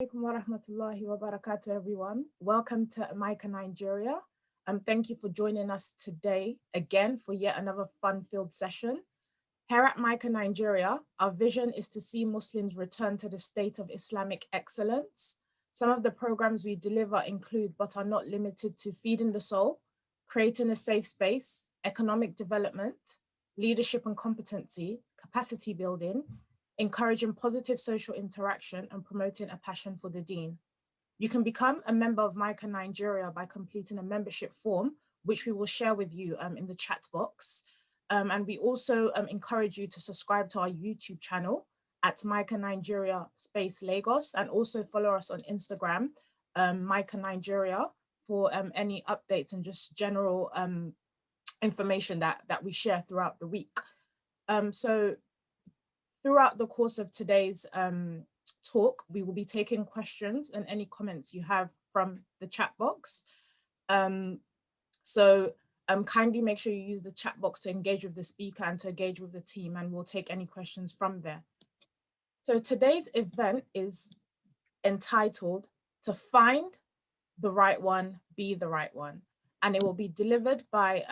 Alaikum wa rahmatullahi wa barakatuh, everyone. Welcome to Micah, Nigeria. Thank you for joining us today again for yet another fun-filled session. Here at Micah, Nigeria, our vision is to see Muslims return to the state of Islamic excellence. Some of the programs we deliver include, but are not limited to, feeding the soul, creating a safe space, economic development, leadership and competency, capacity building, encouraging positive social interaction, and promoting a passion for the deen. You can become a member of Micah Nigeria by completing a membership form, which we will share with you in the chat box. And we also encourage you to subscribe to our YouTube channel at Micah Nigeria space Lagos, and also follow us on Instagram, Micah Nigeria, for any updates and just general information that we share throughout the week. So throughout the course of today's talk, we will be taking questions and any comments you have from the chat box. So kindly make sure you use the chat box to engage with the speaker and to engage with the team, and we'll take any questions from there. So today's event is entitled "To Find the Right One, Be the Right One," and it will be delivered by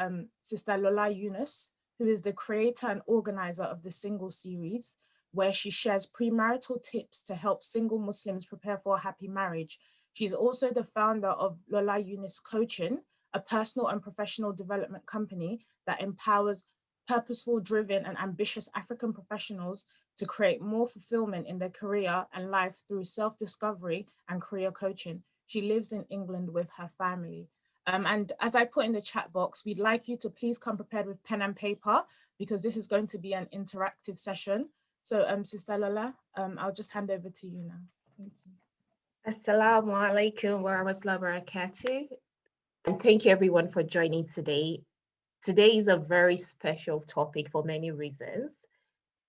Sister Lola Yunus, who is the creator and organizer of the Single series, where she shares premarital tips to help single Muslims prepare for a happy marriage. She's also the founder of Lola Yunus Coaching, a personal and professional development company that empowers purposeful, driven, and ambitious African professionals to create more fulfillment in their career and life through self-discovery and career coaching. She lives in England with her family. And as I put in the chat box, we'd like you to please come prepared with pen and paper, because this is going to be an interactive session. So Sister Lola, I'll just hand over to you now. Thank you. Assalamu alaikum wa rahmatullahi wa barakatuh. And thank you everyone for joining today. Today is a very special topic for many reasons.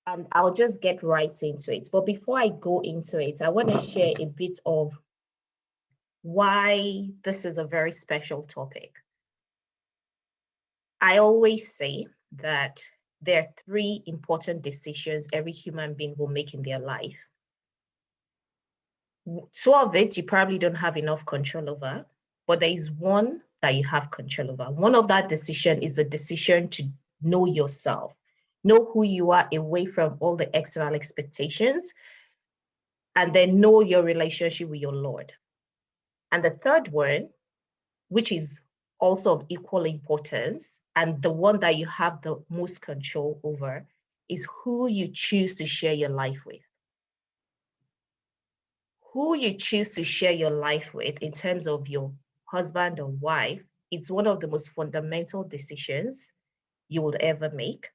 And I'll just get right into it. But before I go into it, I want to share a bit of why this is a very special topic. I always say that there are three important decisions every human being will make in their life. Two of it you probably don't have enough control over, but there is one that you have control over. One of that decision is the decision to know yourself, know who you are away from all the external expectations, and then know your relationship with your Lord. And the third one, which is also of equal importance, and the one that you have the most control over, is who you choose to share your life with. Who you choose to share your life with in terms of your husband or wife, it's one of the most fundamental decisions you will ever make.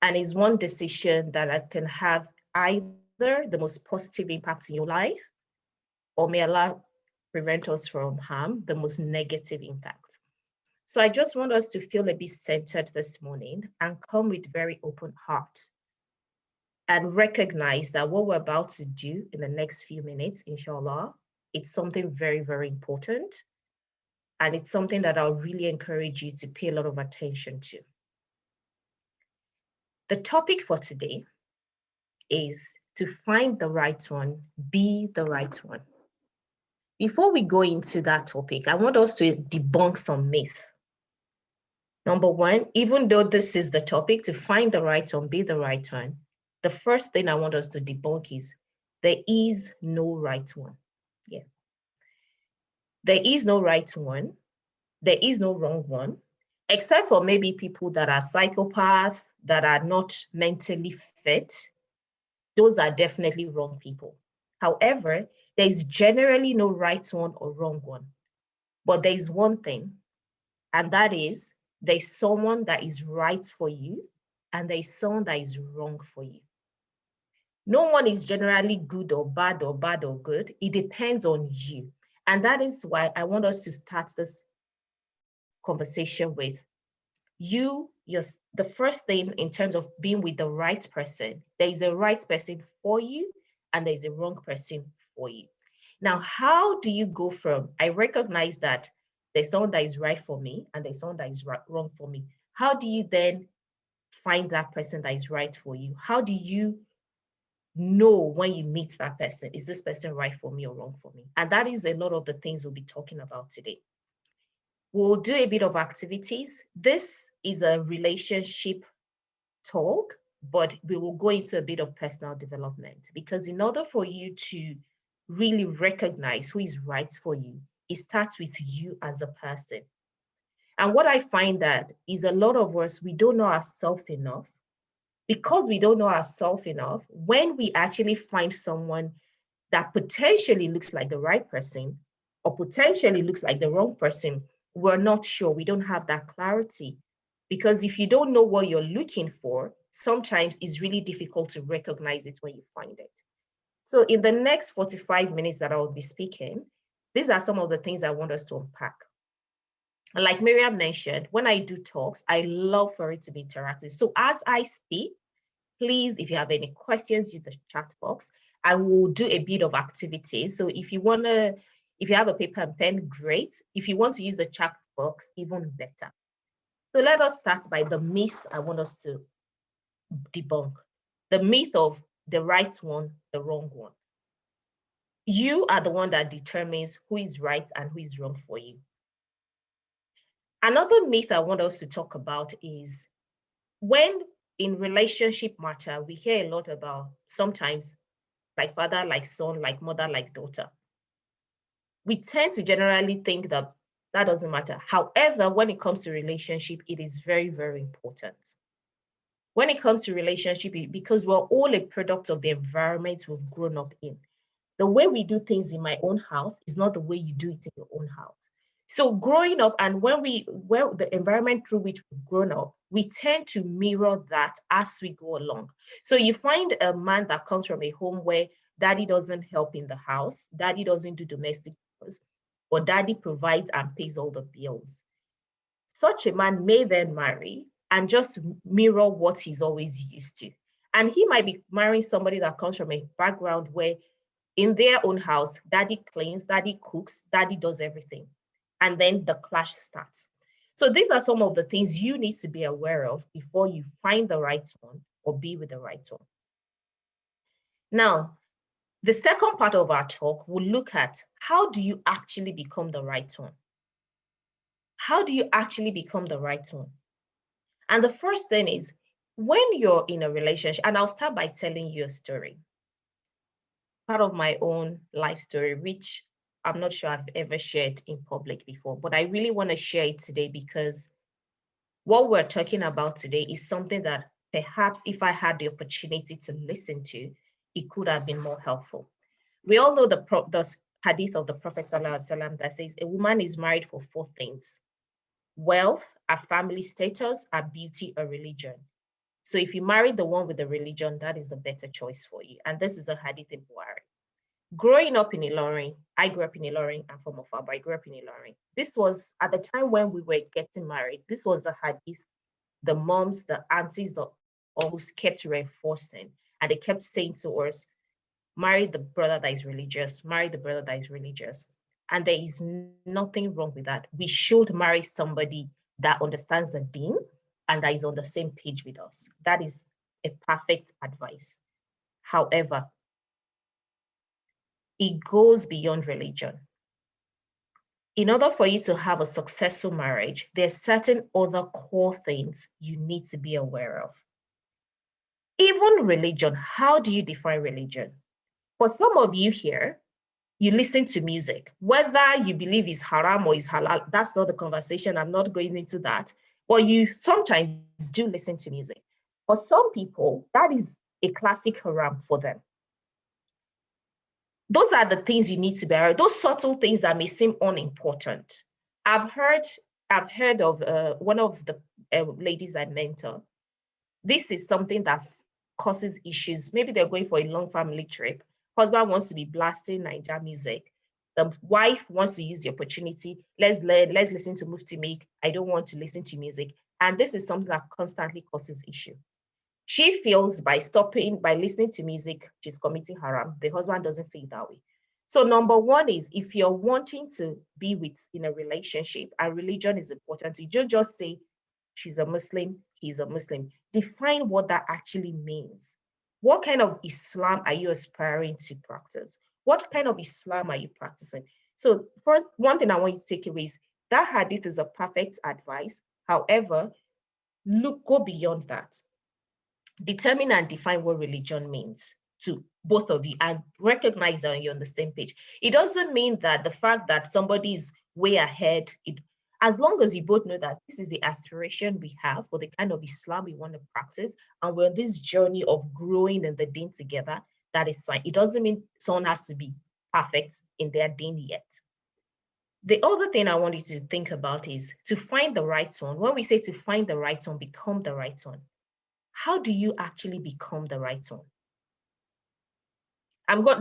And it's one decision that can have either the most positive impact in your life, or may Allah prevent us from harm, the most negative impact. So I just want us to feel a bit centered this morning and come with very open heart and recognize that what we're about to do in the next few minutes, inshallah, it's something very, very important. And it's something that I'll really encourage you to pay a lot of attention to. The topic for today is to find the right one, be the right one. Before we go into that topic, I want us to debunk some myths. Number one, even though this is the topic, to find the right one, be the right one, the first thing I want us to debunk is there is no right one. Yeah. There is no right one. There is no wrong one, except for maybe people that are psychopaths, that are not mentally fit. Those are definitely wrong people. However, there is generally no right one or wrong one. But there is one thing, and that is there's someone that is right for you, and there's someone that is wrong for you. No one is generally good or bad or bad or good. It depends on you. And that is why I want us to start this conversation with the first thing in terms of being with the right person. There is a right person for you, and there's a wrong person for you. Now, how do you go from, I recognize that there's someone that is right for me and there's someone that is wrong for me. How do you then find that person that is right for you? How do you know when you meet that person, is this person right for me or wrong for me? And that is a lot of the things we'll be talking about today. We'll do a bit of activities. This is a relationship talk, but we will go into a bit of personal development, because in order for you to really recognize who is right for you, it starts with you as a person. And what I find that is a lot of us, we don't know ourselves enough. Because we don't know ourselves enough, when we actually find someone that potentially looks like the right person or potentially looks like the wrong person, we're not sure. We don't have that clarity. Because if you don't know what you're looking for, sometimes it's really difficult to recognize it when you find it. So in the next 45 minutes that I will be speaking, these are some of the things I want us to unpack. And like Miriam mentioned, when I do talks, I love for it to be interactive. So as I speak, please, if you have any questions, use the chat box, and we'll do a bit of activity. So if you have a paper and pen, great. If you want to use the chat box, even better. So let us start by the myth I want us to debunk. The myth of the right one, the wrong one. You are the one that determines who is right and who is wrong for you. Another myth I want us to talk about is when in relationship matter, we hear a lot about sometimes like father, like son, like mother, like daughter. We tend to generally think that that doesn't matter. However, when it comes to relationship, it is very, very important. When it comes to relationship, because we're all a product of the environment we've grown up in. The way we do things in my own house is not the way you do it in your own house. So growing up, and when the environment through which we've grown up, we tend to mirror that as we go along. So you find a man that comes from a home where daddy doesn't help in the house, daddy doesn't do domestic chores, or daddy provides and pays all the bills. Such a man may then marry and just mirror what he's always used to. And he might be marrying somebody that comes from a background where in their own house, daddy cleans, daddy cooks, daddy does everything. And then the clash starts. So these are some of the things you need to be aware of before you find the right one or be with the right one. Now, the second part of our talk will look at how do you actually become the right one? How do you actually become the right one? And the first thing is when you're in a relationship, and I'll start by telling you a story. Part of my own life story, which I'm not sure I've ever shared in public before, but I really want to share it today because what we're talking about today is something that perhaps if I had the opportunity to listen to, it could have been more helpful. We all know the hadith of the Prophet ﷺ that says a woman is married for four things: wealth, a family status, a beauty, a religion. So if you marry the one with the religion, that is the better choice for you. And this is a hadith in Buhari. Growing up in Ilorin, I grew up in Ilorin, I'm from Offa, but I grew up in Ilorin. This was at the time when we were getting married. This was the hadith the moms, the aunties, the uncles kept reinforcing, and they kept saying to us, marry the brother that is religious, marry the brother that is religious. And there is nothing wrong with that. We should marry somebody that understands the deen and that is on the same page with us. That is a perfect advice. However, it goes beyond religion. In order for you to have a successful marriage, there's certain other core things you need to be aware of. Even religion, how do you define religion? For some of you here, you listen to music. Whether you believe it's haram or it's halal, that's not the conversation. I'm not going into that. But you sometimes do listen to music. For some people, that is a classic haram for them. Those are the things you need to be aware of. Those subtle things that may seem unimportant. I've heard of one of the ladies I mentor. This is something that causes issues. Maybe they're going for a long family trip. Husband wants to be blasting Naija music. The wife wants to use the opportunity. Let's learn, let's listen to Mufti Meek. I don't want to listen to music. And this is something that constantly causes issue. She feels by listening to music, she's committing haram. The husband doesn't see it that way. So number one is if you're wanting to be in a relationship and religion is important, you don't just say she's a Muslim, he's a Muslim. Define what that actually means. What kind of Islam are you aspiring to practice? What kind of Islam are you practicing? So for one thing I want you to take away is that hadith is a perfect advice. However, go beyond that. Determine and define what religion means to both of you and recognize that you're on the same page. It doesn't mean that the fact that somebody's way ahead, as long as you both know that this is the aspiration we have for the kind of Islam we want to practice, and we're on this journey of growing in the deen together, that is fine. It doesn't mean someone has to be perfect in their deen yet. The other thing I want you to think about is to find the right one. When we say to find the right one, become the right one, how do you actually become the right one?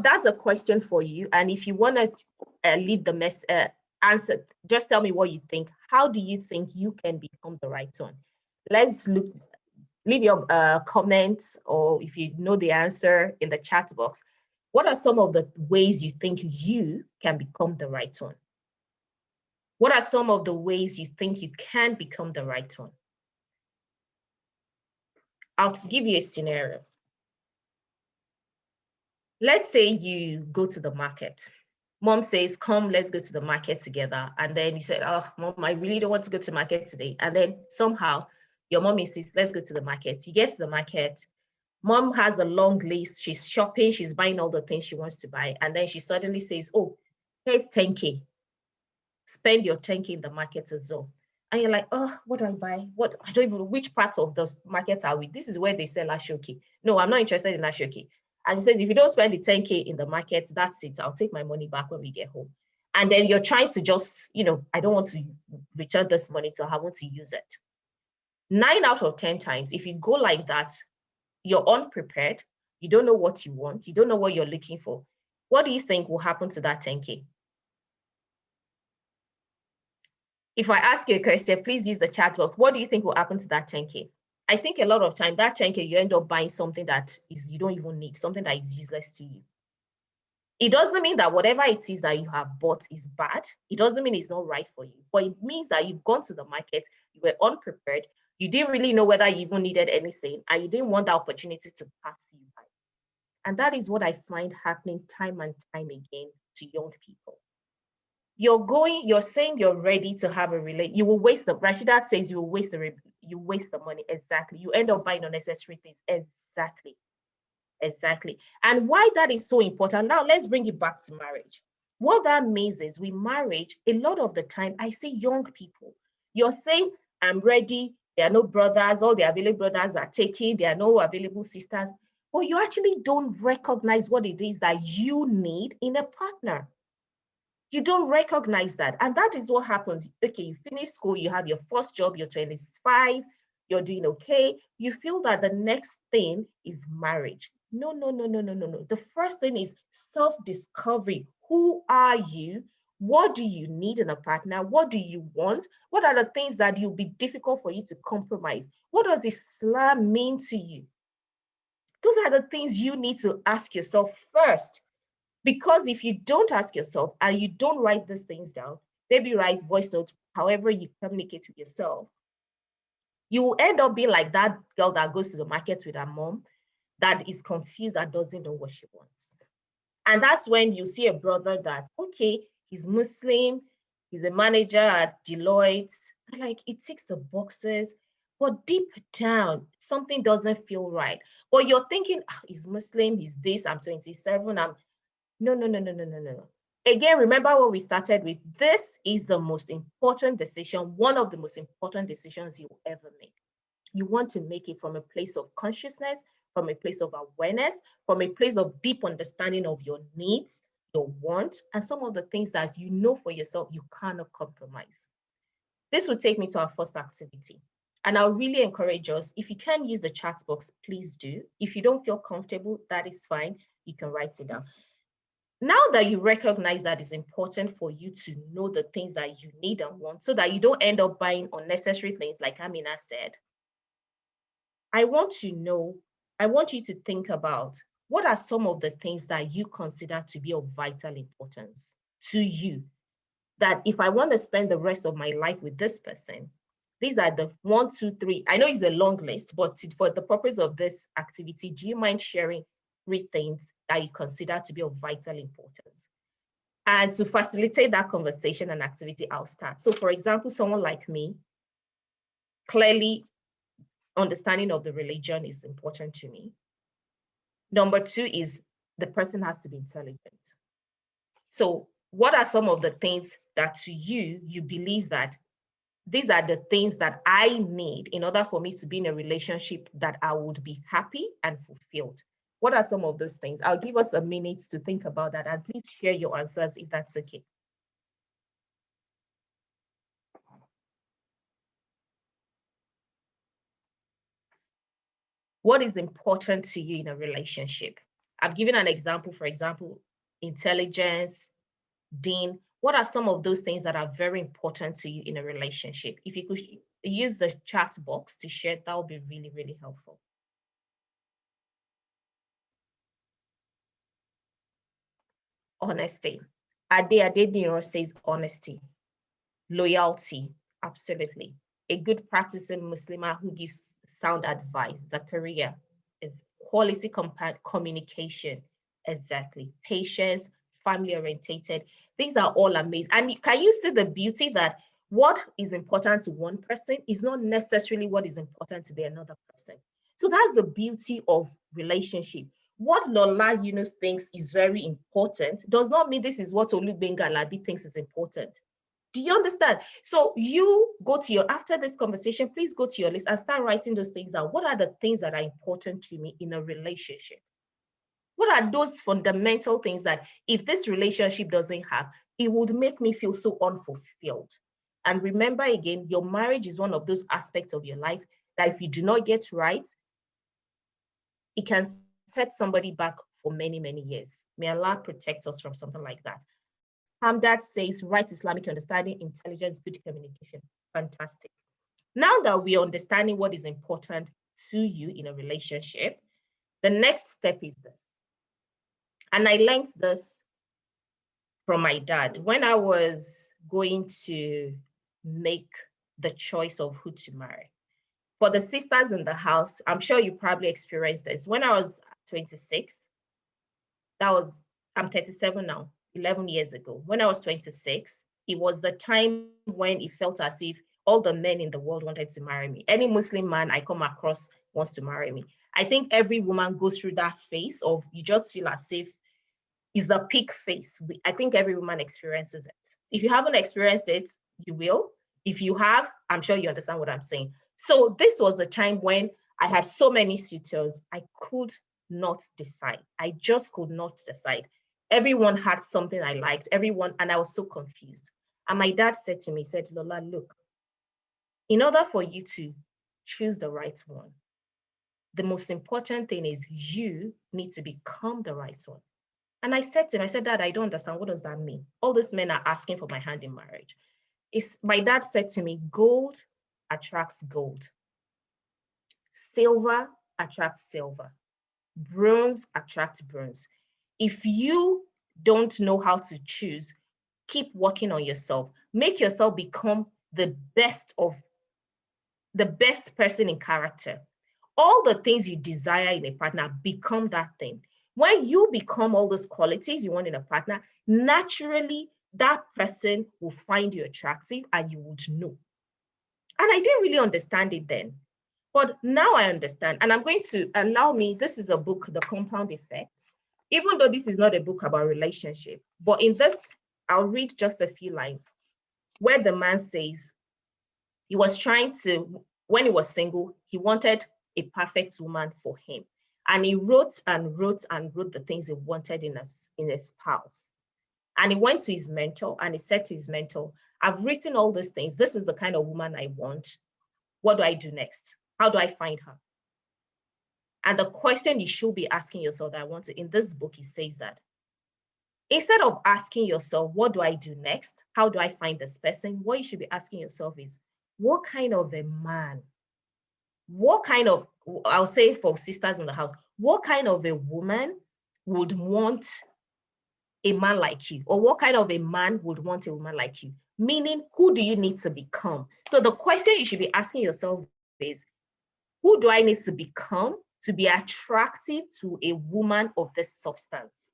That's a question for you. And if you want to leave the answer, just tell me what you think. How do you think you can become the right one? Let's leave your comments, or if you know the answer, in the chat box. What are some of the ways you think you can become the right one? What are some of the ways you think you can become the right one? I'll give you a scenario. Let's say you go to the market. Mom says, come, let's go to the market together. And then you said, oh, Mom, I really don't want to go to the market today. And then somehow your mom insists, let's go to the market. You get to the market. Mom has a long list. She's shopping. She's buying all the things she wants to buy. And then she suddenly says, oh, here's 10K. Spend your 10K in the market as well. And you're like, oh, what do I buy? What? I don't even know which part of the market are we? This is where they sell ashoki. No, I'm not interested in ashoki. And she says, if you don't spend the 10K in the market, that's it. I'll take my money back when we get home. And then you're trying to just, I don't want to return this money, so I want to use it. 9 out of 10 times, if you go like that, you're unprepared. You don't know what you want. You don't know what you're looking for. What do you think will happen to that 10K? If I ask you a question, please use the chat box. What do you think will happen to that 10K? I think a lot of time that 10K, you end up buying something that you don't even need, something that is useless to you. It doesn't mean that whatever it is that you have bought is bad. It doesn't mean it's not right for you, but it means that you've gone to the market, you were unprepared, you didn't really know whether you even needed anything, and you didn't want the opportunity to pass you by. And that is what I find happening time and time again to young people. You're saying you're ready to have a relate. You will waste Rashida says you will waste the money. Exactly. You end up buying unnecessary things. Exactly. And why that is so important. Now let's bring it back to marriage. What that means is with marriage, a lot of the time I see young people. You're saying, I'm ready. There are no brothers. All the available brothers are taken. There are no available sisters. But you actually don't recognize what it is that you need in a partner. You don't recognize that. And that is what happens. Okay, you finish school, you have your first job, you're 25, you're doing okay. You feel that the next thing is marriage. No. The first thing is self-discovery. Who are you? What do you need in a partner? What do you want? What are the things that will be difficult for you to compromise? What does Islam mean to you? Those are the things you need to ask yourself first. Because if you don't ask yourself and you don't write these things down, maybe write voice notes, however you communicate with yourself, you will end up being like that girl that goes to the market with her mom that is confused and doesn't know what she wants. And that's when you see a brother that, okay, he's Muslim, he's a manager at Deloitte, like it ticks the boxes, but deep down, something doesn't feel right. But you're thinking, he's Muslim, he's this, I'm 27, No. Again, remember what we started with. This is the most important decision, one of the most important decisions you will ever make. You want to make it from a place of consciousness, from a place of awareness, from a place of deep understanding of your needs, your wants, and some of the things that you know for yourself you cannot compromise. This will take me to our first activity. And I'll really encourage us, if you can use the chat box, please do. If you don't feel comfortable, that is fine. You can write it down. Now that you recognize that it's important for you to know the things that you need and want so that you don't end up buying unnecessary things like Amina said, I want you to think about what are some of the things that you consider to be of vital importance to you, that if I want to spend the rest of my life with this person, These are the 1, 2, 3. I know it's a long list, but for the purpose of this activity, do you mind sharing 3 things that you consider to be of vital importance? And to facilitate that conversation and activity, I'll start. So for example, someone like me, clearly understanding of the religion is important to me. Number 2 is the person has to be intelligent. So what are some of the things that to you, you believe that these are the things that I need in order for me to be in a relationship that I would be happy and fulfilled? What are some of those things? I'll give us a minute to think about that, and please share your answers if that's okay. What is important to you in a relationship? I've given an example, for example, intelligence, Dean. What are some of those things that are very important to you in a relationship? If you could use the chat box to share, that would be really, really helpful. Honesty. Ade says honesty. Loyalty, absolutely. A good practicing Muslimah who gives sound advice. Zakaria is quality communication. Exactly. Patience, family orientated. These are all amazing. And can you see the beauty that what is important to one person is not necessarily what is important to the another person? So that's the beauty of relationship. What Lola Yunus thinks is very important does not mean this is what Olugbenga Alabi thinks is important. Do you understand? So you go to your, after this conversation, please go to your list and start writing those things out. What are the things that are important to me in a relationship? What are those fundamental things that if this relationship doesn't have, it would make me feel so unfulfilled? And remember again, your marriage is one of those aspects of your life that if you do not get right, it can set somebody back for many, many years. May Allah protect us from something like that. Hamdad says, right Islamic understanding, intelligence, good communication. Fantastic. Now that we are understanding what is important to you in a relationship, the next step is this. And I learned this from my dad when I was going to make the choice of who to marry. For the sisters in the house, I'm sure you probably experienced this. When I was 26, I'm 37 now, 11 years ago. When I was 26, it was the time when it felt as if all the men in the world wanted to marry me. Any Muslim man I come across wants to marry me. I think every woman goes through that phase of you just feel as if it's the peak phase. I think every woman experiences it. If you haven't experienced it, you will. If you have, I'm sure you understand what I'm saying. So this was a time when I had so many suitors, I could not decide. I just could not decide. Everyone had something I liked, everyone, and I was so confused. And my dad said to me, he said, Lola, look, in order for you to choose the right one, the most important thing is you need to become the right one. And I said to him, I said, Dad, I don't understand. What does that mean? All these men are asking for my hand in marriage. My dad said to me, gold attracts gold. Silver attracts silver. Bronze attracts bronze. If you don't know how to choose, keep working on yourself. Make yourself become the best person in character. All the things you desire in a partner, become that thing. When you become all those qualities you want in a partner, naturally that person will find you attractive and you would know. And I didn't really understand it then. But now I understand. And I'm going to allow me, this is a book, The Compound Effect. Even though this is not a book about relationship, but in this, I'll read just a few lines where the man says he was trying to, when he was single, he wanted a perfect woman for him. And he wrote and wrote and wrote the things he wanted in a spouse. And he went to his mentor and he said to his mentor, I've written all these things. This is the kind of woman I want. What do I do next? How do I find her? And the question you should be asking yourself that I want to, in this book, he says that instead of asking yourself, what do I do next? How do I find this person? What you should be asking yourself is, what kind of a man, what kind of, I'll say for sisters in the house, what kind of a woman would want a man like you? Or what kind of a man would want a woman like you? Meaning, who do you need to become? So the question you should be asking yourself is, who do I need to become to be attractive to a woman of this substance?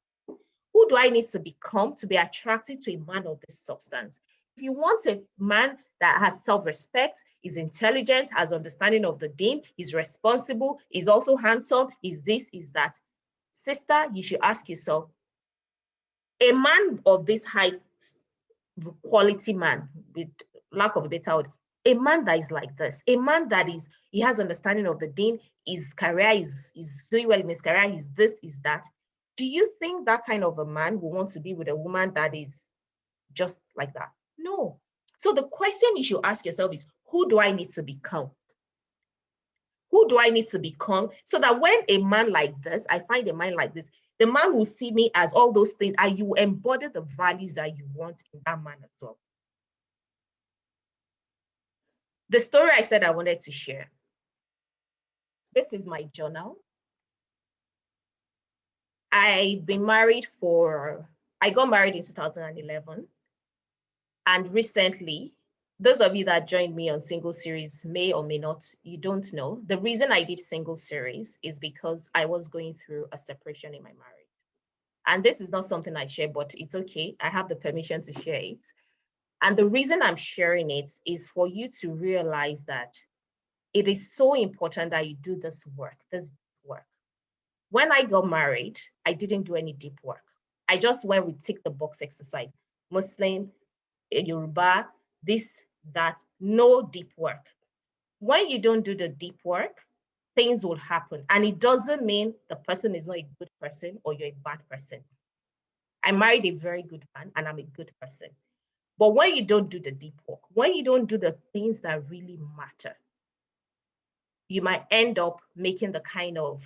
Who do I need to become to be attracted to a man of this substance? If you want a man that has self-respect, is intelligent, has understanding of the deen, is responsible, is also handsome, is this, is that, sister, you should ask yourself, a man of this high quality man, with lack of a better word, a man that is like this, a man that is, he has understanding of the deen, his career is doing well in his career, he's this, is that. Do you think that kind of a man will want to be with a woman that is just like that? No. So the question you should ask yourself is, who do I need to become? Who do I need to become so that when a man like this, I find a man like this, the man will see me as all those things and you embody the values that you want in that man as well. The story I said I wanted to share. This is my journal. I got married in 2011. And recently, those of you that joined me on single series may or may not, you don't know. The reason I did single series is because I was going through a separation in my marriage. And this is not something I share, but it's okay. I have the permission to share it. And the reason I'm sharing it is for you to realize that it is so important that you do this work. When I got married, I didn't do any deep work. I just went with tick the box exercise. Muslim, Yoruba, this, that, no deep work. When you don't do the deep work, things will happen. And it doesn't mean the person is not a good person or you're a bad person. I married a very good man and I'm a good person. But when you don't do the deep work, when you don't do the things that really matter, you might end up making the kind of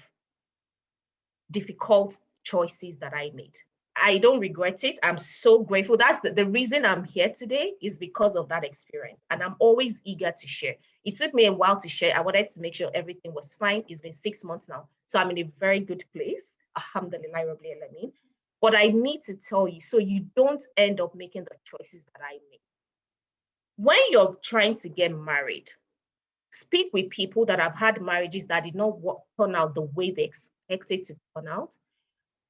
difficult choices that I made. I don't regret it. I'm so grateful. That's the reason I'm here today is because of that experience. And I'm always eager to share. It took me a while to share. I wanted to make sure everything was fine. It's been 6 months now. So I'm in a very good place. Alhamdulillah, Rabbil Alameen. But I need to tell you, so you don't end up making the choices that I made. When you're trying to get married, speak with people that have had marriages that did not turn out the way they expected to turn out.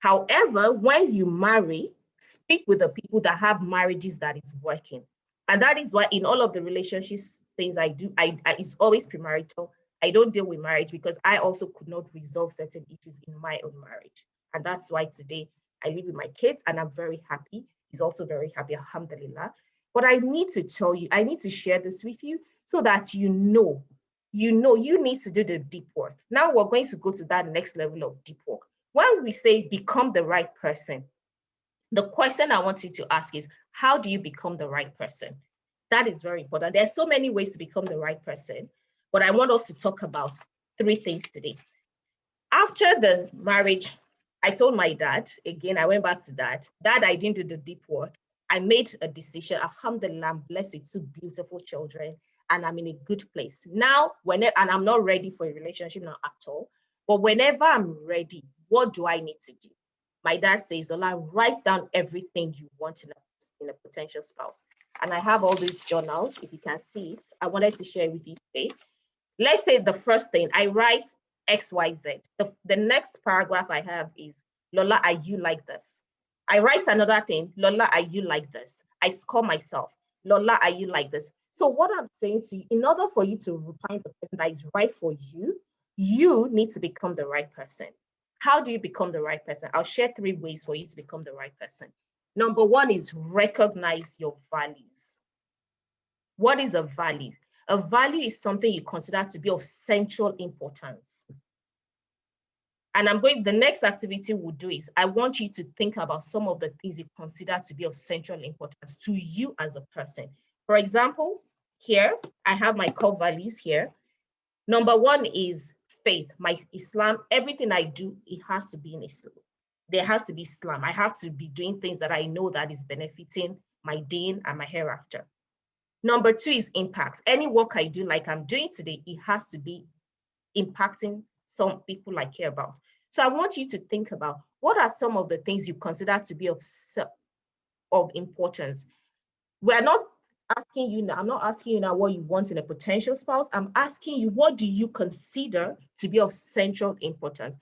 However, when you marry, speak with the people that have marriages that is working. And that is why in all of the relationships things I do, it's always premarital. I don't deal with marriage because I also could not resolve certain issues in my own marriage. And that's why today I live with my kids and I'm very happy. He's also very happy, alhamdulillah. But I need to tell you, I need to share this with you so that you need to do the deep work. Now we're going to go to that next level of deep work. When we say become the right person, the question I want you to ask is, how do you become the right person? That is very important. There are so many ways to become the right person, but I want us to talk about 3 things today. After the marriage, I told my dad, again, I went back to dad, I didn't do the deep work. I made a decision. Alhamdulillah, I'm blessed with 2 beautiful children and I'm in a good place. Now, and I'm not ready for a relationship now at all, but whenever I'm ready, what do I need to do? My dad says, Lola, write down everything you want in a potential spouse. And I have all these journals, if you can see it. I wanted to share with you today. Let's say the first thing, I write XYZ. The next paragraph I have is, Lola, are you like this? I write another thing, Lola, are you like this? I score myself, Lola, are you like this? So what I'm saying to you, in order for you to find the person that is right for you, you need to become the right person. How do you become the right person? I'll share 3 ways for you to become the right person. Number 1 is recognize your values. What is a value? A value is something you consider to be of central importance. And the next activity we'll do is, I want you to think about some of the things you consider to be of central importance to you as a person. For example, here, I have my core values here. Number 1 is faith, my Islam. Everything I do, it has to be in Islam. There has to be Islam. I have to be doing things that I know that is benefiting my deen and my hereafter. Number 2 is impact. Any work I do like I'm doing today, it has to be impacting some people I care about. So I want you to think about what are some of the things you consider to be of importance. We're not asking you now, I'm not asking you now what you want in a potential spouse. I'm asking you, what do you consider to be of central importance?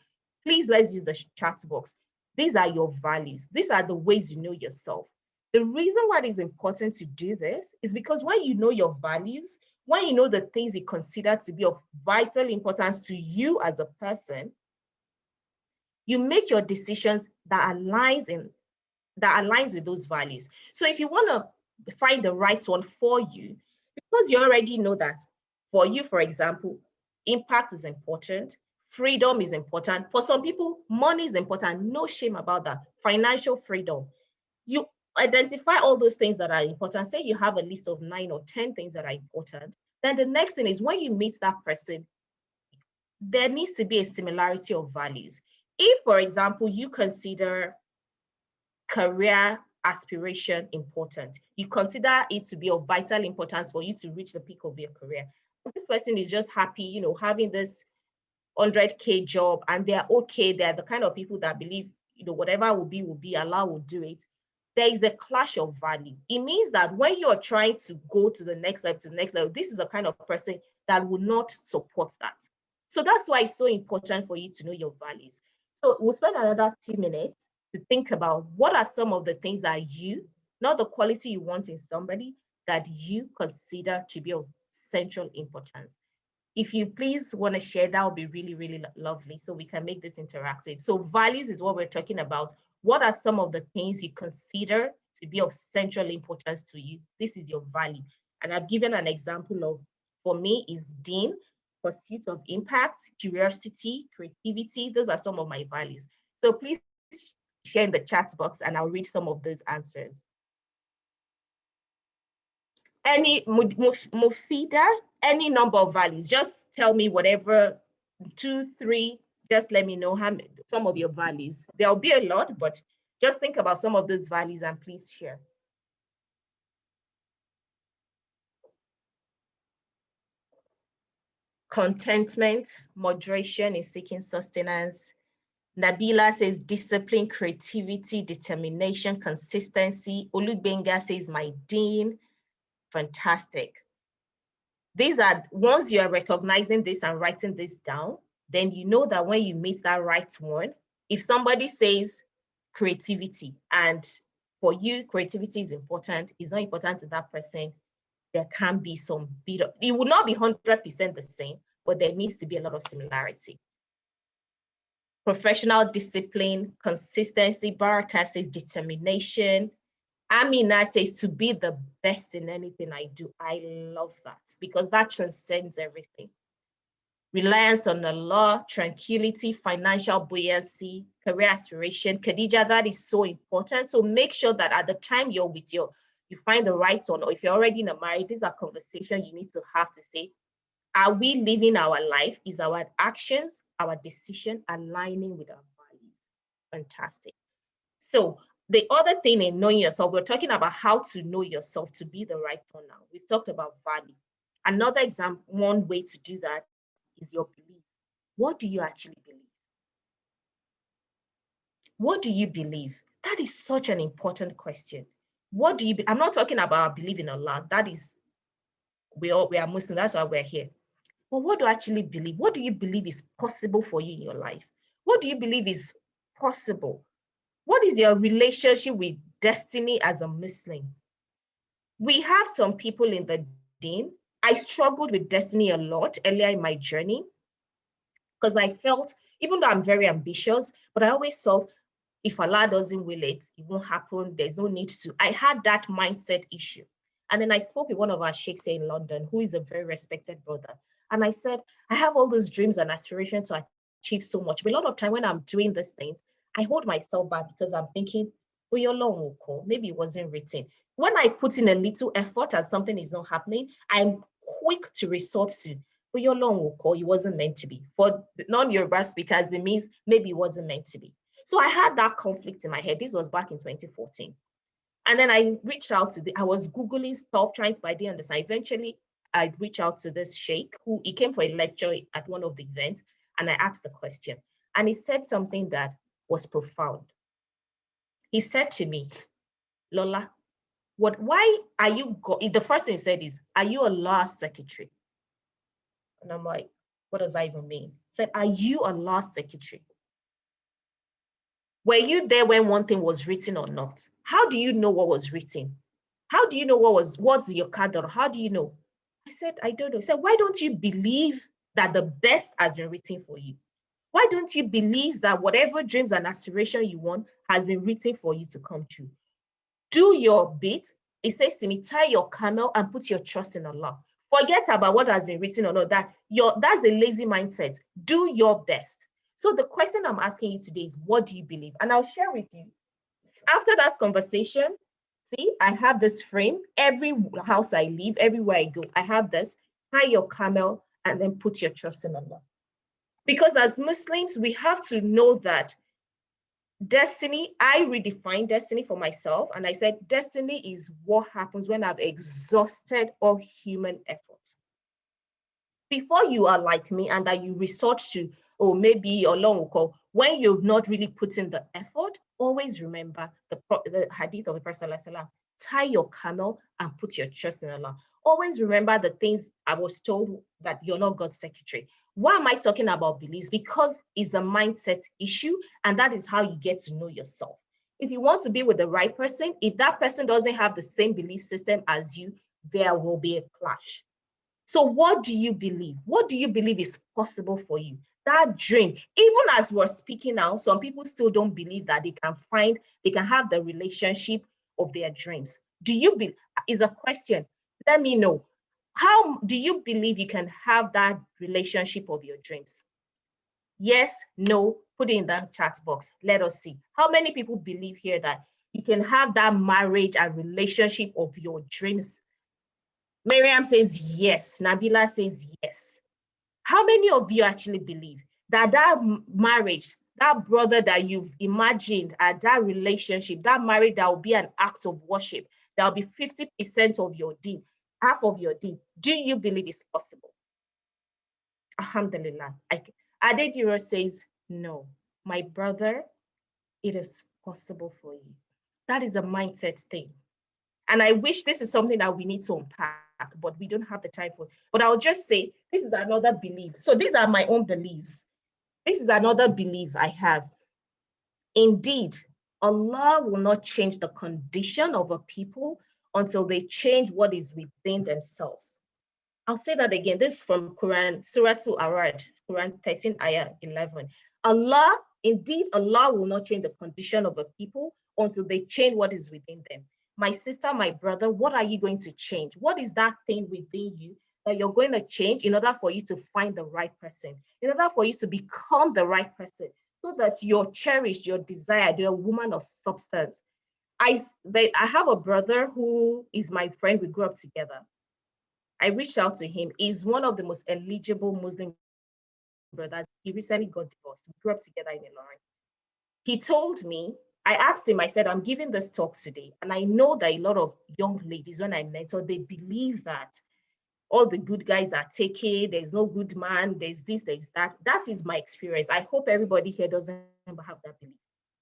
Please, let's use the chat box. These are your values. These are the ways you know yourself. The reason why it is important to do this is because when you know your values, when you know the things you consider to be of vital importance to you as a person, you make your decisions that aligns with those values. So if you want to find the right one for you, because you already know that for you, for example, impact is important, freedom is important. For some people, money is important. No shame about that. Financial freedom. You identify all those things that are important. Say you have a list of 9 or 10 things that are important. Then the next thing is when you meet that person, there needs to be a similarity of values. If, for example, you consider career aspiration important, you consider it to be of vital importance for you to reach the peak of your career. This person is just happy, having this 100K job and they're okay. They're the kind of people that believe, whatever will be, Allah will do it. There is a clash of value. It means that when you're trying to go to the next level, this is the kind of person that will not support that. So that's why it's so important for you to know your values. So we'll spend another 2 minutes to think about what are some of the things that you, not the quality you want in somebody, that you consider to be of central importance. If you please want to share, that would be really, really lovely so we can make this interactive. So values is what we're talking about. What are some of the things you consider to be of central importance to you? This is your value. And I've given an example of, for me, is Dean, pursuit of impact, curiosity, creativity. Those are some of my values. So please share in the chat box and I'll read some of those answers. Any Mufida, any number of values, just tell me whatever, 2, 3, just let me know some of your values. There'll be a lot, but just think about some of those values and please share. Contentment, moderation in seeking sustenance. Nabila says discipline, creativity, determination, consistency. Olugbenga says my Dean. Fantastic. These are, once you are recognizing this and writing this down, then you know that when you meet that right one, if somebody says creativity and for you, creativity is important, it's not important to that person, there can be some bit of, it would not be 100% the same, but there needs to be a lot of similarity. Professional discipline, consistency, Baraka says determination. Amina says to be the best in anything I do. I love that because that transcends everything. Reliance on the law, tranquility, financial buoyancy, career aspiration. Khadija, that is so important. So make sure that at the time you're with you find the right one, or if you're already in a marriage, these are conversations you need to have to say, are we living our life? Is our actions, our decision aligning with our values? Fantastic. So the other thing in knowing yourself, we're talking about how to know yourself to be the right one now. We've talked about value. Another example, one way to do that is your beliefs. What do you actually believe? What do you believe? That is such an important question. What do you, I'm not talking about believing Allah. That is, we are Muslim, that's why we're here. But what do you actually believe? What do you believe is possible for you in your life? What do you believe is possible? What is your relationship with destiny as a Muslim? We have some people in the deen. I struggled with destiny a lot earlier in my journey because I felt, even though I'm very ambitious, but I always felt if Allah doesn't will it, it won't happen. There's no need to. I had that mindset issue. And then I spoke with one of our sheikhs here in London, who is a very respected brother. And I said, I have all those dreams and aspirations to achieve so much. But a lot of time when I'm doing these things, I hold myself back because I'm thinking, oh, your long will call. Maybe it wasn't written. When I put in a little effort and something is not happening, I'm quick to resort to, oh, your long will call. It wasn't meant to be. For non-Yoruba speakers, it means maybe it wasn't meant to be. So I had that conflict in my head. This was back in 2014. And then I reached out to I was Googling stuff, trying to ID understand. Eventually, I reached out to this sheikh he came for a lecture at one of the events, and I asked the question. And he said something that was profound. He said to me, Lola, why are you, the first thing he said is, are you a law secretary? And I'm like, what does that even mean? He said, are you a law secretary? Were you there when one thing was written or not? How do you know what was written? How do you know what's your card? How do you know? I said, I don't know. He said, why don't you believe that the best has been written for you? Why don't you believe that whatever dreams and aspiration you want has been written for you to come true? Do your bit. It says to me, tie your camel and put your trust in Allah. Forget about what has been written or not. That's a lazy mindset. Do your best. So the question I'm asking you today is, what do you believe? And I'll share with you. After that conversation, see, I have this frame. Every house I leave, everywhere I go, I have this. Tie your camel and then put your trust in Allah. Because as Muslims, we have to know that destiny, I redefined destiny for myself. And I said, destiny is what happens when I've exhausted all human effort. Before you are like me and that you resort to, oh, maybe Allah will call, when you've not really put in the effort, always remember the hadith of the Prophet ﷺ, tie your camel and put your trust in Allah. Always remember the things I was told, that you're not God's secretary. Why am I talking about beliefs? Because it's a mindset issue, and that is how you get to know yourself. If you want to be with the right person, if that person doesn't have the same belief system as you, there will be a clash. So what do you believe? What do you believe is possible for you? That dream, even as we're speaking now, some people still don't believe that they can have the relationship of their dreams. Do you believe? Is a question. Let me know. How do you believe you can have that relationship of your dreams? Yes, no, put it in the chat box. Let us see. How many people believe here that you can have that marriage and relationship of your dreams? Miriam says yes. Nabila says yes. How many of you actually believe that marriage, that brother that you've imagined, that relationship, that marriage that will be an act of worship, that will be 50% of your deen, half of your deen? Do you believe it's possible? Alhamdulillah. Adediro says, no, my brother, it is possible for you. That is a mindset thing. And I wish this is something that we need to unpack, but we don't have the time for it. But I'll just say, this is another belief. So these are my own beliefs. This is another belief I have. Indeed, Allah will not change the condition of a people until they change what is within themselves. I'll say that again. This is from Quran, Surah Al-Arad, Quran 13, Ayah 11. Indeed, Allah will not change the condition of a people until they change what is within them. My sister, my brother, what are you going to change? What is that thing within you that you're going to change in order for you to find the right person, in order for you to become the right person, so that you're cherished, you're desired, you're a woman of substance? I have a brother who is my friend. We grew up together. I reached out to him. He's one of the most eligible Muslim brothers. He recently got divorced. We grew up together in Ilorin. He told me, I asked him, I said, I'm giving this talk today. And I know that a lot of young ladies, when I mentor, they believe that all the good guys are taken, there's no good man, there's this, there's that. That is my experience. I hope everybody here doesn't have that belief.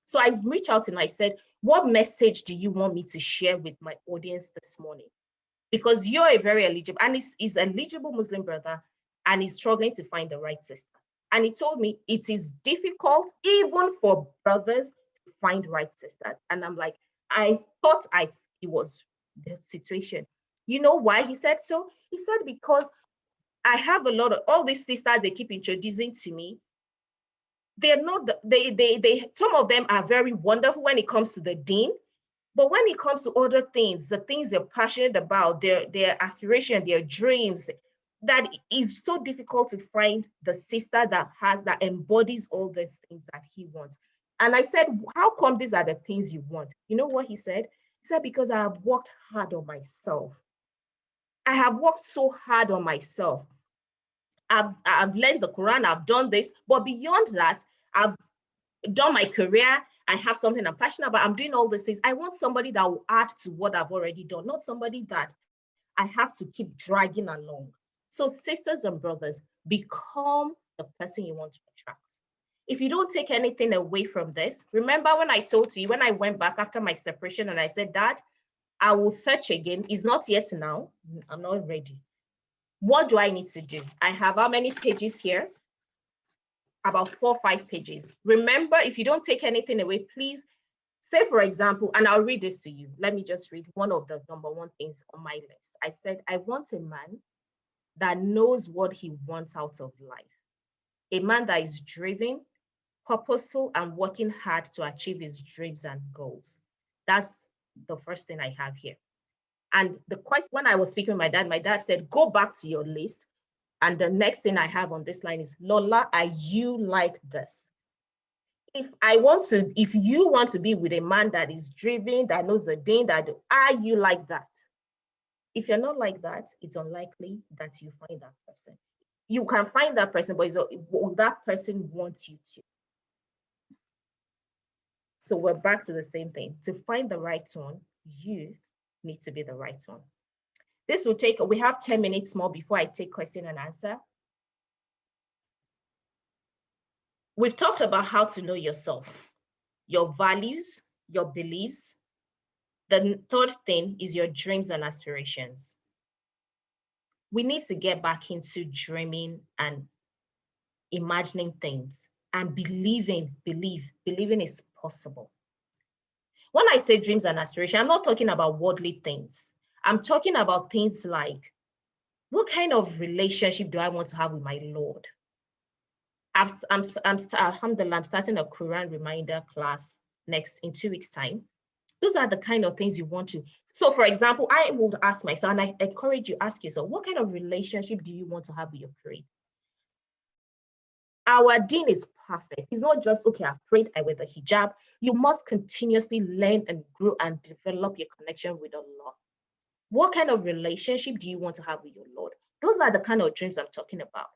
So I reached out and I said, what message do you want me to share with my audience this morning? Because you're a very eligible, and he's an eligible Muslim brother, and he's struggling to find the right sister. And he told me it is difficult even for brothers to find right sisters. And I'm like, I thought it was the situation. You know why he said so? He said, because I have a lot of all these sisters they keep introducing to me. They're not, some of them are very wonderful when it comes to the deen. But when it comes to other things, the things they're passionate about, their aspiration, their dreams, that is so difficult to find the sister that embodies all these things that he wants. And I said, how come these are the things you want? You know what he said? He said, because I have worked hard on myself. I have worked so hard on myself. I've learned the Quran, I've done this, but beyond that, I've done my career, I have something I'm passionate about, I'm doing all these things. I want somebody that will add to what I've already done, not somebody that I have to keep dragging along. So sisters and brothers, become the person you want to attract. If you don't take anything away from this, remember when I told you, when I went back after my separation and I said, Dad, I will search again. It's not yet now. I'm not ready. What do I need to do? I have how many pages here? About 4 or 5 pages. Remember, if you don't take anything away, please say, for example, and I'll read this to you. Let me just read one of the number one things on my list. I said, I want a man that knows what he wants out of life. A man that is driven, purposeful, and working hard to achieve his dreams and goals. That's the first thing I have here. And the question, when I was speaking with my dad said, go back to your list. And the next thing I have on this line is, Lola, are you like this? If you want to be with a man that is driven, that knows the thing, are you like that? If you're not like that, it's unlikely that you find that person. You can find that person, but will that person want you to? So we're back to the same thing. To find the right one, you need to be the right one. This will take, we have 10 minutes more before I take question and answer. We've talked about how to know yourself, your values, your beliefs. The third thing is your dreams and aspirations. We need to get back into dreaming and imagining things and believing is possible. When I say dreams and aspirations, I'm not talking about worldly things. I'm talking about things like, what kind of relationship do I want to have with my Lord? Alhamdulillah, I'm starting a Quran reminder class in 2 weeks' time. Those are the kind of things you want to. So, for example, I would ask myself, and I encourage you, ask yourself, what kind of relationship do you want to have with your Creator? Our deen is perfect. It's not just, okay, I've prayed, I wear the hijab. You must continuously learn and grow and develop your connection with Allah. What kind of relationship do you want to have with your Lord? Those are the kind of dreams I'm talking about.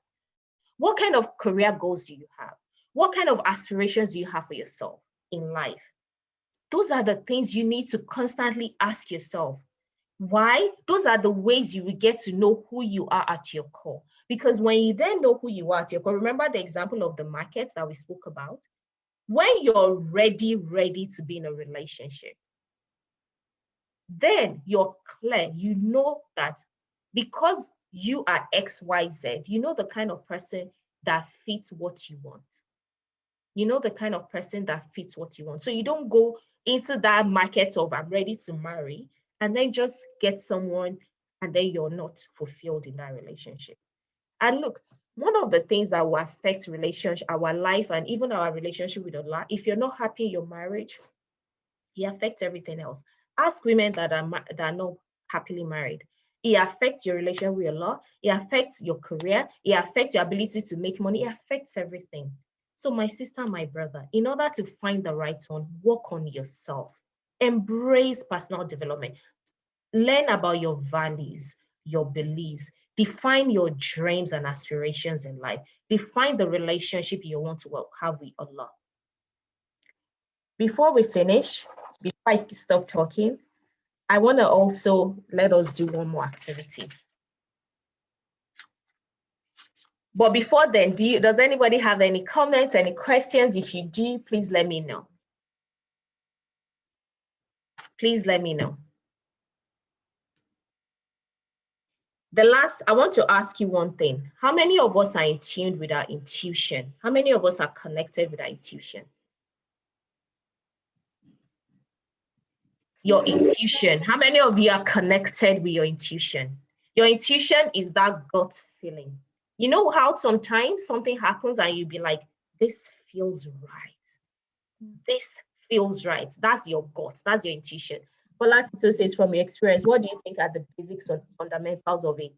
What kind of career goals do you have? What kind of aspirations do you have for yourself in life? Those are the things you need to constantly ask yourself. Why? Those are the ways you will get to know who you are at your core. Because when you then know who you are at your core, remember the example of the market that we spoke about? When you're ready to be in a relationship, then you're clear. You know that because you are XYZ, you know the kind of person that fits what you want. You know the kind of person that fits what you want. So you don't go into that market of I'm ready to marry and then just get someone and then you're not fulfilled in that relationship. And look, one of the things that will affect our life and even our relationship with Allah, if you're not happy in your marriage, it affects everything else. Ask women that are not happily married. It affects your relation with Allah. It affects your career. It affects your ability to make money. It affects everything. So my sister, my brother, in order to find the right one, work on yourself. Embrace personal development. Learn about your values, your beliefs. Define your dreams and aspirations in life. Define the relationship you want to have with Allah. Before we finish, before I stop talking, I want to also let us do one more activity. But before then, does anybody have any comments, any questions? If you do, please let me know. Please let me know. I want to ask you one thing. How many of us are in tune with our intuition? How many of us are connected with our intuition? Your intuition. How many of you are connected with your intuition? Your intuition is that gut feeling. You know how sometimes something happens and you'll be like, this feels right. This feels right. That's your gut. That's your intuition. Bola Tito says, from your experience, what do you think are the basics and fundamentals of it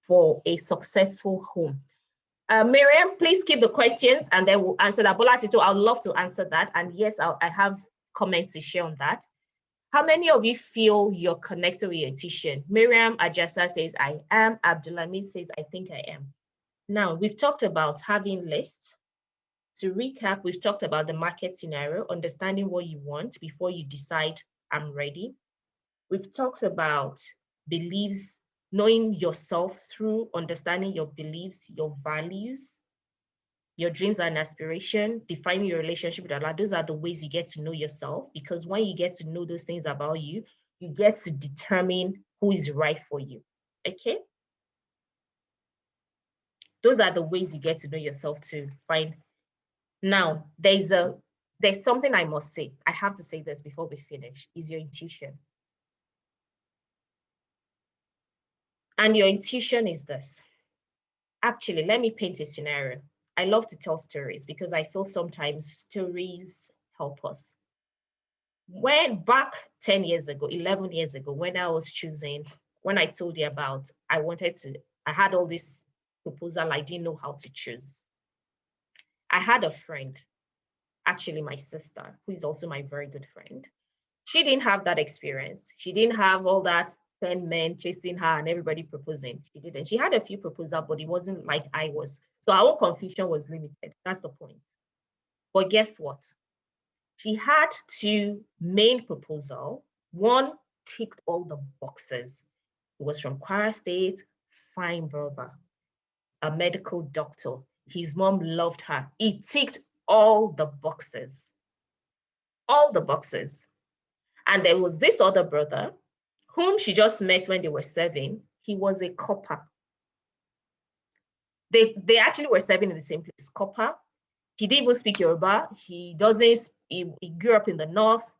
for a successful home? Miriam, please keep the questions and then we'll answer that. Bola Tito, I'd love to answer that. And yes, I have comments to share on that. How many of you feel you're connected with your intuition? Miriam Ajasa says, I am. Abdulhamid says, I think I am. Now, we've talked about having lists. To recap, we've talked about the market scenario, understanding what you want before you decide, I'm ready. We've talked about beliefs, knowing yourself through understanding your beliefs, your values. your dreams and aspiration, defining your relationship with Allah. Those are the ways you get to know yourself, because when you get to know those things about you, you get to determine who is right for you. Okay? Those are the ways you get to know yourself to find. Now, there's something I must say. I have to say this before we finish, is your intuition. And your intuition is this. Actually, let me paint a scenario. I love to tell stories because I feel sometimes stories help us. When back 10 years ago, 11 years ago, when I was choosing, when I told you about, I had all this proposal, I didn't know how to choose. I had a friend, actually my sister, who is also my very good friend. She didn't have that experience. She didn't have all that 10 men chasing her and everybody proposing. She didn't. She had a few proposals, but it wasn't like I was. So our own confusion was limited. That's the point. But guess what? She had two main proposals. One ticked all the boxes. It was from Kwara State, fine brother, a medical doctor. His mom loved her. He ticked all the boxes. All the boxes. And there was this other brother whom she just met when they were serving. He was a copper. They actually were serving in the same place, copper. He didn't even speak Yoruba. He grew up in the north.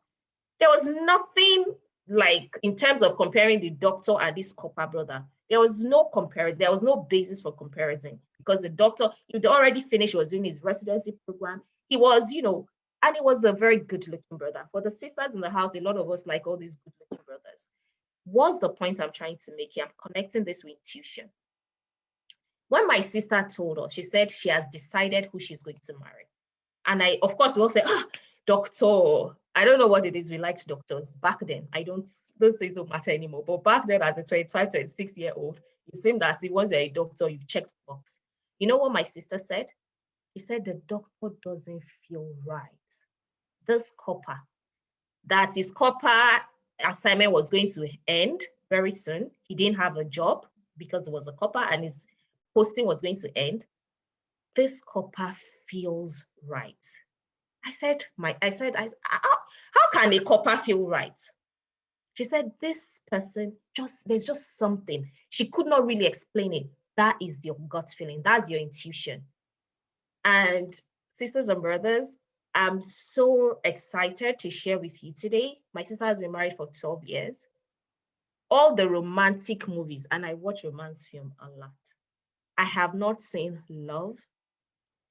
There was nothing like, in terms of comparing the doctor and this copper brother, there was no comparison. There was no basis for comparison, because the doctor, he'd already finished, he was doing his residency program. He was, and he was a very good looking brother. For the sisters in the house, a lot of us like all these good looking brothers. What's the point I'm trying to make here? I'm connecting this with intuition. When my sister told us, she said she has decided who she's going to marry. And of course, we all say, doctor. I don't know what it is we liked doctors back then. Those things don't matter anymore. But back then, as a 25, 26-year-old, it seemed as if once you're a doctor, you've checked the box. You know what my sister said? She said, the doctor doesn't feel right. This copper, that his copper assignment was going to end very soon. He didn't have a job because it was a copper, and his posting was going to end. This copper feels right. I said, how can a copper feel right? She said, this person, there's just something. She could not really explain it. That is your gut feeling. That's your intuition. And sisters and brothers, I'm so excited to share with you today. My sister has been married for 12 years. All the romantic movies, and I watch romance film a lot. I have not seen love,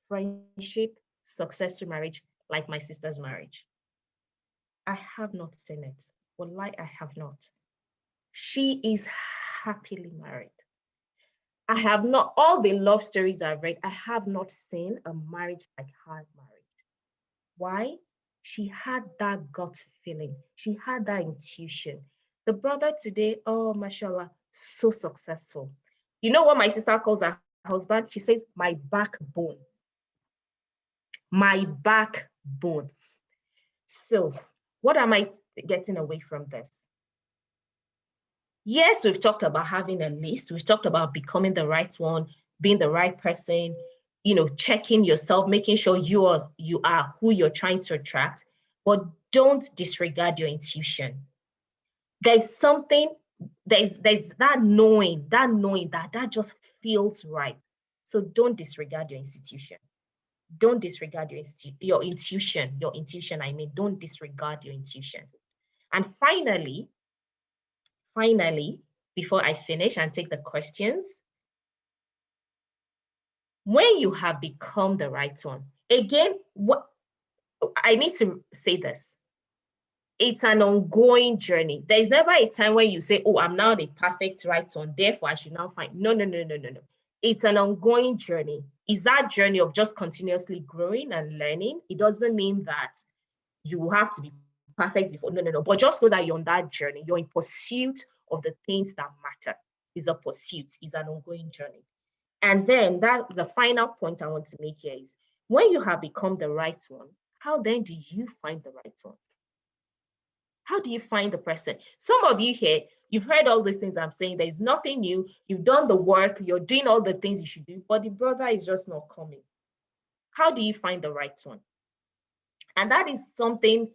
friendship, successful marriage like my sister's marriage. I have not seen it. Wallahi, I have not. She is happily married. I have not, all the love stories I've read, I have not seen a marriage like her marriage. Why? She had that gut feeling. She had that intuition. The brother today, oh, mashallah, so successful. You know what my sister calls her husband? She says, my backbone. My backbone. So what am I getting away from this? Yes, we've talked about having a list. We've talked about becoming the right one, being the right person, checking yourself, making sure you are who you're trying to attract, but don't disregard your intuition. There's something, there's that knowing that just feels right. So don't disregard your institution. Don't disregard your intuition. Don't disregard your intuition. And finally, before I finish and take the questions, when you have become the right one, again, what I need to say this, it's an ongoing journey. There's never a time when you say, oh, I'm now the perfect right one, therefore I should now find. No. It's an ongoing journey. It's that journey of just continuously growing and learning. It doesn't mean that you have to be perfect before. No. But just know that you're on that journey. You're in pursuit of the things that matter. It's a pursuit. It's an ongoing journey. And then the final point I want to make here is, when you have become the right one, how then do you find the right one? How do you find the person? Some of you here, you've heard all these things I'm saying. There's nothing new. You've done the work. You're doing all the things you should do, but the brother is just not coming. How do you find the right one? And that is something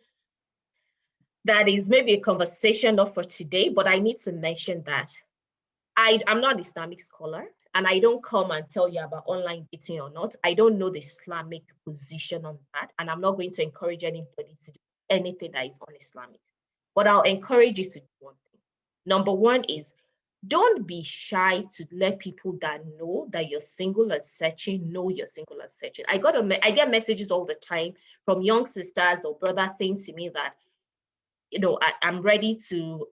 that is maybe a conversation not for today, but I need to mention that I'm not an Islamic scholar, and I don't come and tell you about online dating or not. I don't know the Islamic position on that, and I'm not going to encourage anybody to do anything that is un-Islamic. But I'll encourage you to do one thing. Number one is, don't be shy to let people that know that you're single and searching know you're single and searching. I get messages all the time from young sisters or brothers saying to me that, I'm ready to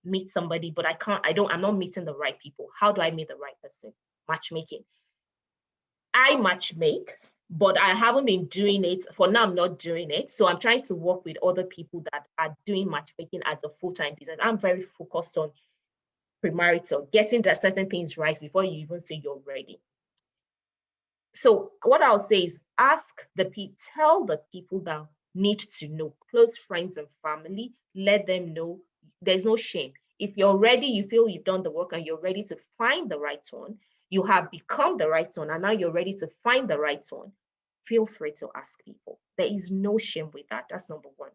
meet somebody, but I'm not meeting the right people. How do I meet the right person? Matchmaking. I matchmake, but I haven't been doing it. For now, I'm not doing it. So I'm trying to work with other people that are doing matchmaking as a full-time business. I'm very focused on premarital, getting the certain things right before you even say you're ready. So what I'll say is tell the people that need to know, close friends and family, let them know. There's no shame. If you're ready, you feel you've done the work and you're ready to find the right one, you have become the right one, and now you're ready to find the right one, feel free to ask people. There is no shame with that. That's number one.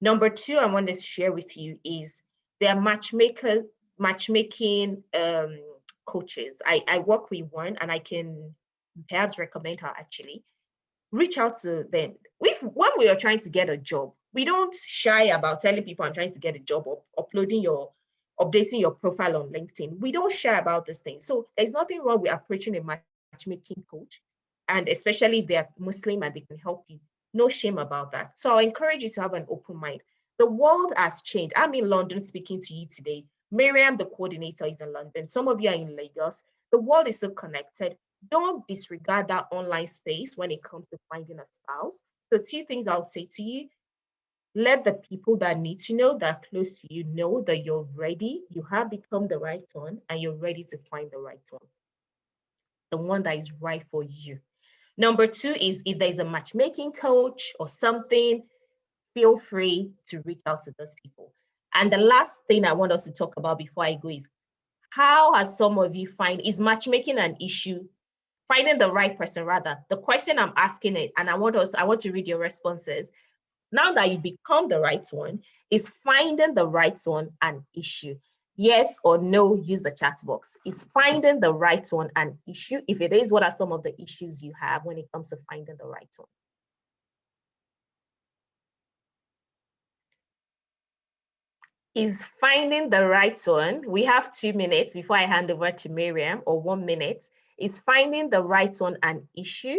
Number two, I want to share with you is there are matchmaking coaches. I work with one, and I can perhaps recommend her actually. Reach out to them. When we are trying to get a job, we don't shy about telling people I'm trying to get a job or updating your profile on LinkedIn. We don't shy about this thing. So there's nothing wrong with approaching a matchmaking coach, and especially if they're Muslim and they can help you. No shame about that. So I encourage you to have an open mind. The world has changed. I'm in London speaking to you today. Miriam, the coordinator, is in London. Some of you are in Lagos. The world is so connected. Don't disregard that online space when it comes to finding a spouse. So two things I'll say to you: let the people that need to know, that are close to you, know that you're ready, you have become the right one, and you're ready to find the right one, the one that is right for you. Number two is, if there's a matchmaking coach or something, feel free to reach out to those people. And the last thing I want us to talk about before I go is, how has some of you is matchmaking an issue? Finding the right person, rather. The question I'm asking it, and I want to read your responses. Now that you become the right one, is finding the right one an issue? Yes or no, use the chat box. Is finding the right one an issue? If it is, what are some of the issues you have when it comes to finding the right one? Is finding the right one, we have 2 minutes before I hand over to Miriam, or 1 minute. Is finding the right one an issue?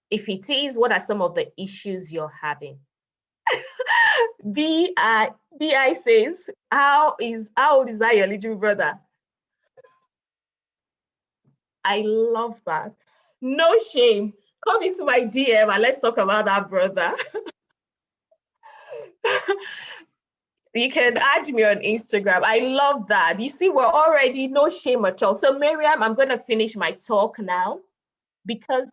If it is, what are some of the issues you're having? BI says, how old is that your little brother? I love that. No shame. Come into my DM and let's talk about that brother. You can add me on Instagram. I love that. You see, we're already no shame at all. So Miriam, I'm going to finish my talk now, because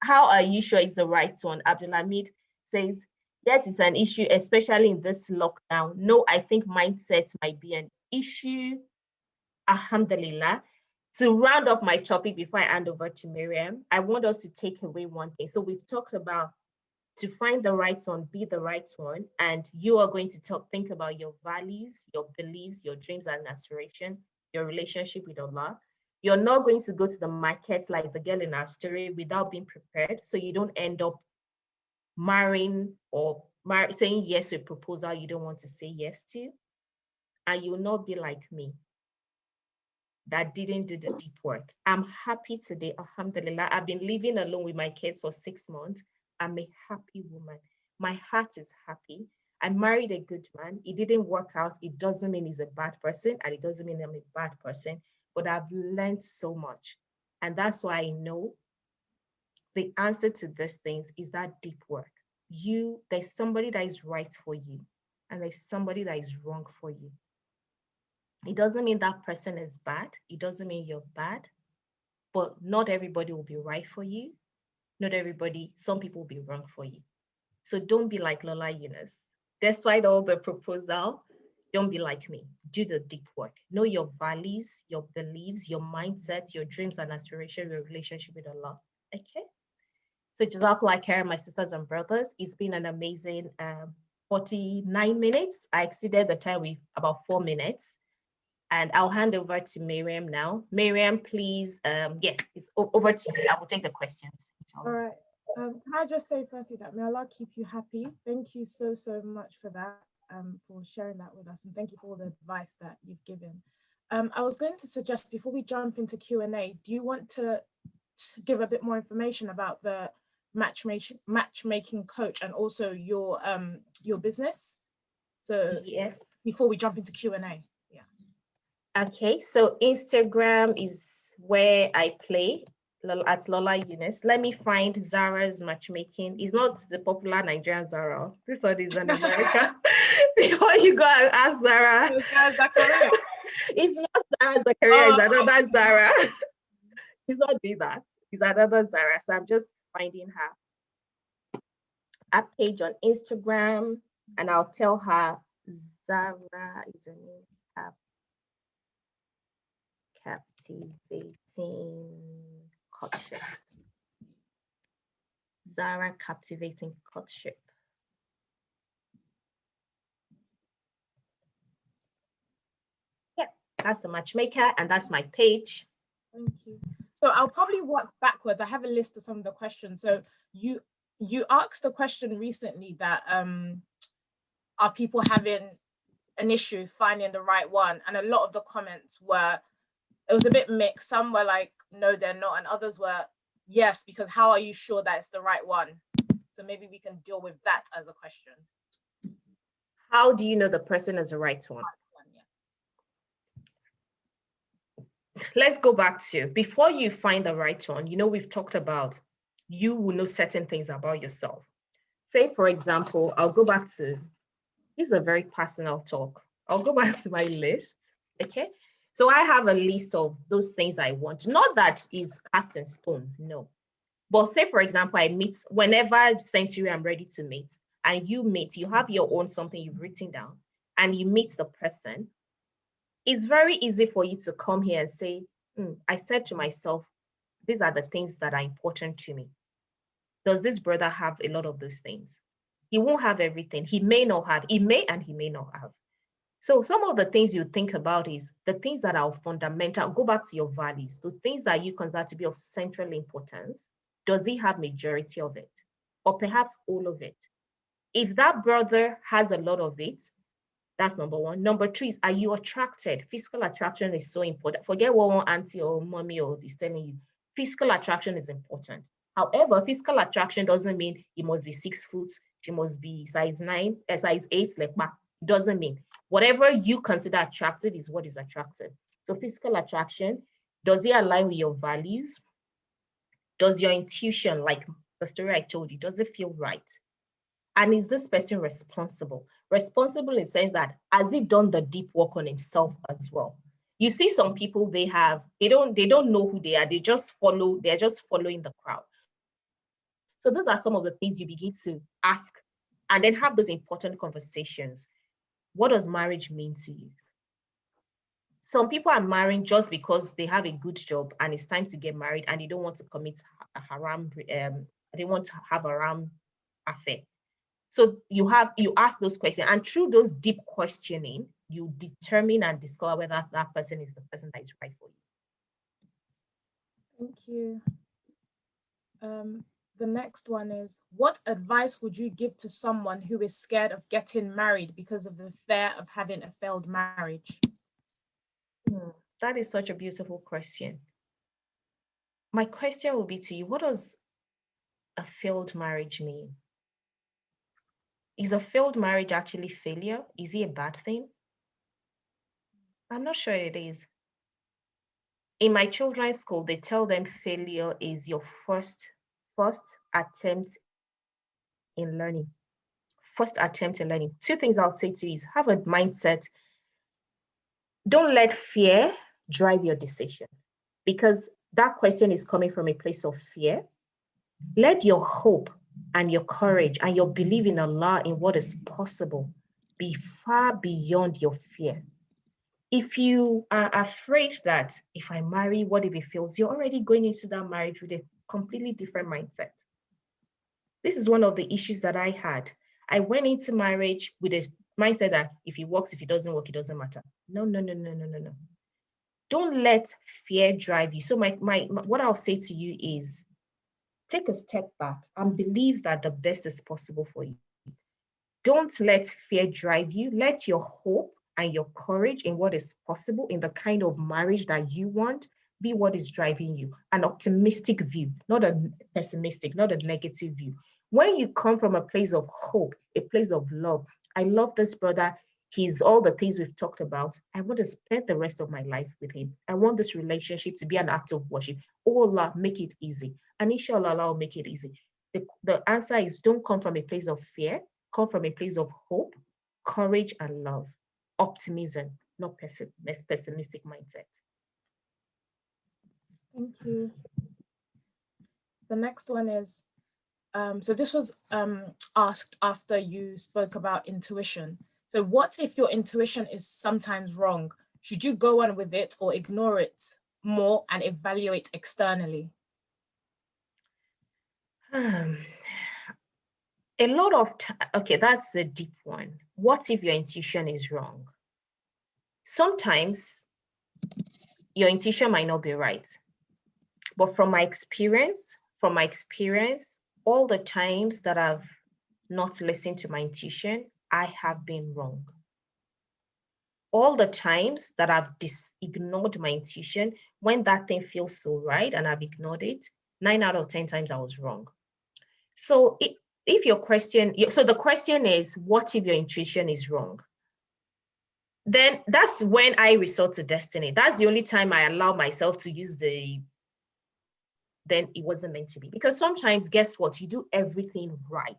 how are you sure it's the right one? Abdulhamid says, yes, it's an issue, especially in this lockdown. No, I think mindset might be an issue. Alhamdulillah. To round up my topic before I hand over to Miriam, I want us to take away one thing. So we've talked about to find the right one, be the right one, and you are going to think about your values, your beliefs, your dreams and aspiration, your relationship with Allah. You're not going to go to the market like the girl in our story without being prepared, so you don't end up marrying or saying yes to a proposal you don't want to say yes to, and you'll not be like me that didn't do the deep work. I'm happy today, alhamdulillah. I've been living alone with my kids for 6 months. I'm a happy woman. My heart is happy. I married a good man. It didn't work out. It doesn't mean he's a bad person, and it doesn't mean I'm a bad person, but I've learned so much. And that's why I know the answer to these things is that deep work. There's somebody that is right for you, and there's somebody that is wrong for you. It doesn't mean that person is bad. It doesn't mean you're bad, but not everybody will be right for you. Some people will be wrong for you. So don't be like Lola Yunus. Despite all the proposal, don't be like me. Do the deep work. Know your values, your beliefs, your mindset, your dreams and aspirations, your relationship with Allah. Okay? So Jazakallah khair, my sisters and brothers. It's been an amazing 49 minutes. I exceeded the time with about 4 minutes. And I'll hand over to Miriam now. Miriam, please, it's over to you. I will take the questions. All right. Can I just say firstly that may Allah keep you happy. Thank you so much for that, for sharing that with us. And thank you for all the advice that you've given. I was going to suggest before we jump into Q&A, do you want to give a bit more information about the matchmaking coach and also your business? So yes, before we jump into Q&A. Okay, so Instagram is where I play at Lola Yunus. Let me find Zara's matchmaking. It's not the popular Nigerian Zara. This one is in America. Before you go and ask Zara. It's not Zara Zakaria, it's another Zara. It's not doing that. It's another Zara. So I'm just finding her a page on Instagram and I'll tell her Zara is a name. Captivating courtship. Zara captivating courtship. Yeah, that's the matchmaker and that's my page. Thank you. So I'll probably work backwards. I have a list of some of the questions. So you asked the question recently that are people having an issue finding the right one? And a lot of the comments were, it was a bit mixed. Some were like, no, they're not. And others were, yes, because how are you sure that it's the right one? So maybe we can deal with that as a question. How do you know the person is the right one? Let's go back to, before you find the right one, we've talked about, you will know certain things about yourself. Say, for example, I'll go back to, this is a very personal talk. I'll go back to my list, okay? So I have a list of those things I want. Not that is cast in stone, no. But say, for example, I meet, whenever Century I'm ready to meet, and you meet, you have your own something you've written down, and you meet the person, it's very easy for you to come here and say, I said to myself, these are the things that are important to me. Does this brother have a lot of those things? He won't have everything. He may not have. He may and he may not have. So some of the things you think about is the things that are fundamental. Go back to your values, the things that you consider to be of central importance. Does he have majority of it? Or perhaps all of it? If that brother has a lot of it, that's number one. Number two is, are you attracted? Physical attraction is so important. Forget what one auntie or mommy or is telling you. Physical attraction is important. However, physical attraction doesn't mean you must be 6 foot, you must be size 9, size 8, like that. Doesn't mean. Whatever you consider attractive is what is attractive. So physical attraction, does it align with your values? Does your intuition, like the story I told you, does it feel right? And is this person responsible? Responsible in the sense that, has he done the deep work on himself as well? You see some people, they don't know who they are. They're just following the crowd. So those are some of the things you begin to ask and then have those important conversations. What does marriage mean to you? Some people are marrying just because they have a good job and it's time to get married and they don't want to commit a haram, they want to have a haram affair. So you ask those questions, and through those deep questioning, you determine and discover whether that person is the person that is right for you. Thank you. The next one is, what advice would you give to someone who is scared of getting married because of the fear of having a failed marriage? That is such a beautiful question. My question will be to you, what does a failed marriage mean? Is a failed marriage actually failure? Is it a bad thing? I'm not sure it is. In my children's school, they tell them failure is your first attempt in learning. First attempt in learning. 2 things I'll say to you is, have a mindset. Don't let fear drive your decision, because that question is coming from a place of fear. Let your hope and your courage and your belief in Allah, in what is possible, be far beyond your fear. If you are afraid that if I marry, what if it fails? You're already going into that marriage with a completely different mindset. This is one of the issues that I had. I went into marriage with a mindset that if it works, if it doesn't work, it doesn't matter. No, no, no, no, no, no, no. Don't let fear drive you. So what I'll say to you is take a step back and believe that the best is possible for you. Don't let fear drive you. Let your hope and your courage in what is possible in the kind of marriage that you want be what is driving you. An optimistic view, not a pessimistic, not a negative view. When you come from a place of hope, a place of love, I love this brother. He's all the things we've talked about. I want to spend the rest of my life with him. I want this relationship to be an act of worship. Oh Allah, make it easy. And inshallah, Allah will make it easy. The answer is don't come from a place of fear. Come from a place of hope, courage, and love. Optimism, not pessimistic mindset. Thank you. The next one is, so this was asked after you spoke about intuition. So what if your intuition is sometimes wrong? Should you go on with it or ignore it more and evaluate externally? A lot of okay, that's the deep one. What if your intuition is wrong? Sometimes your intuition might not be right. But from my experience, all the times that I've not listened to my intuition, I have been wrong. All the times that I've ignored my intuition, when that thing feels so right and I've ignored it, 9 out of 10 times I was wrong. So if your question, so the question is, what if your intuition is wrong? Then that's when I resort to destiny. That's the only time I allow myself to use then it wasn't meant to be. Because sometimes, guess what? You do everything right.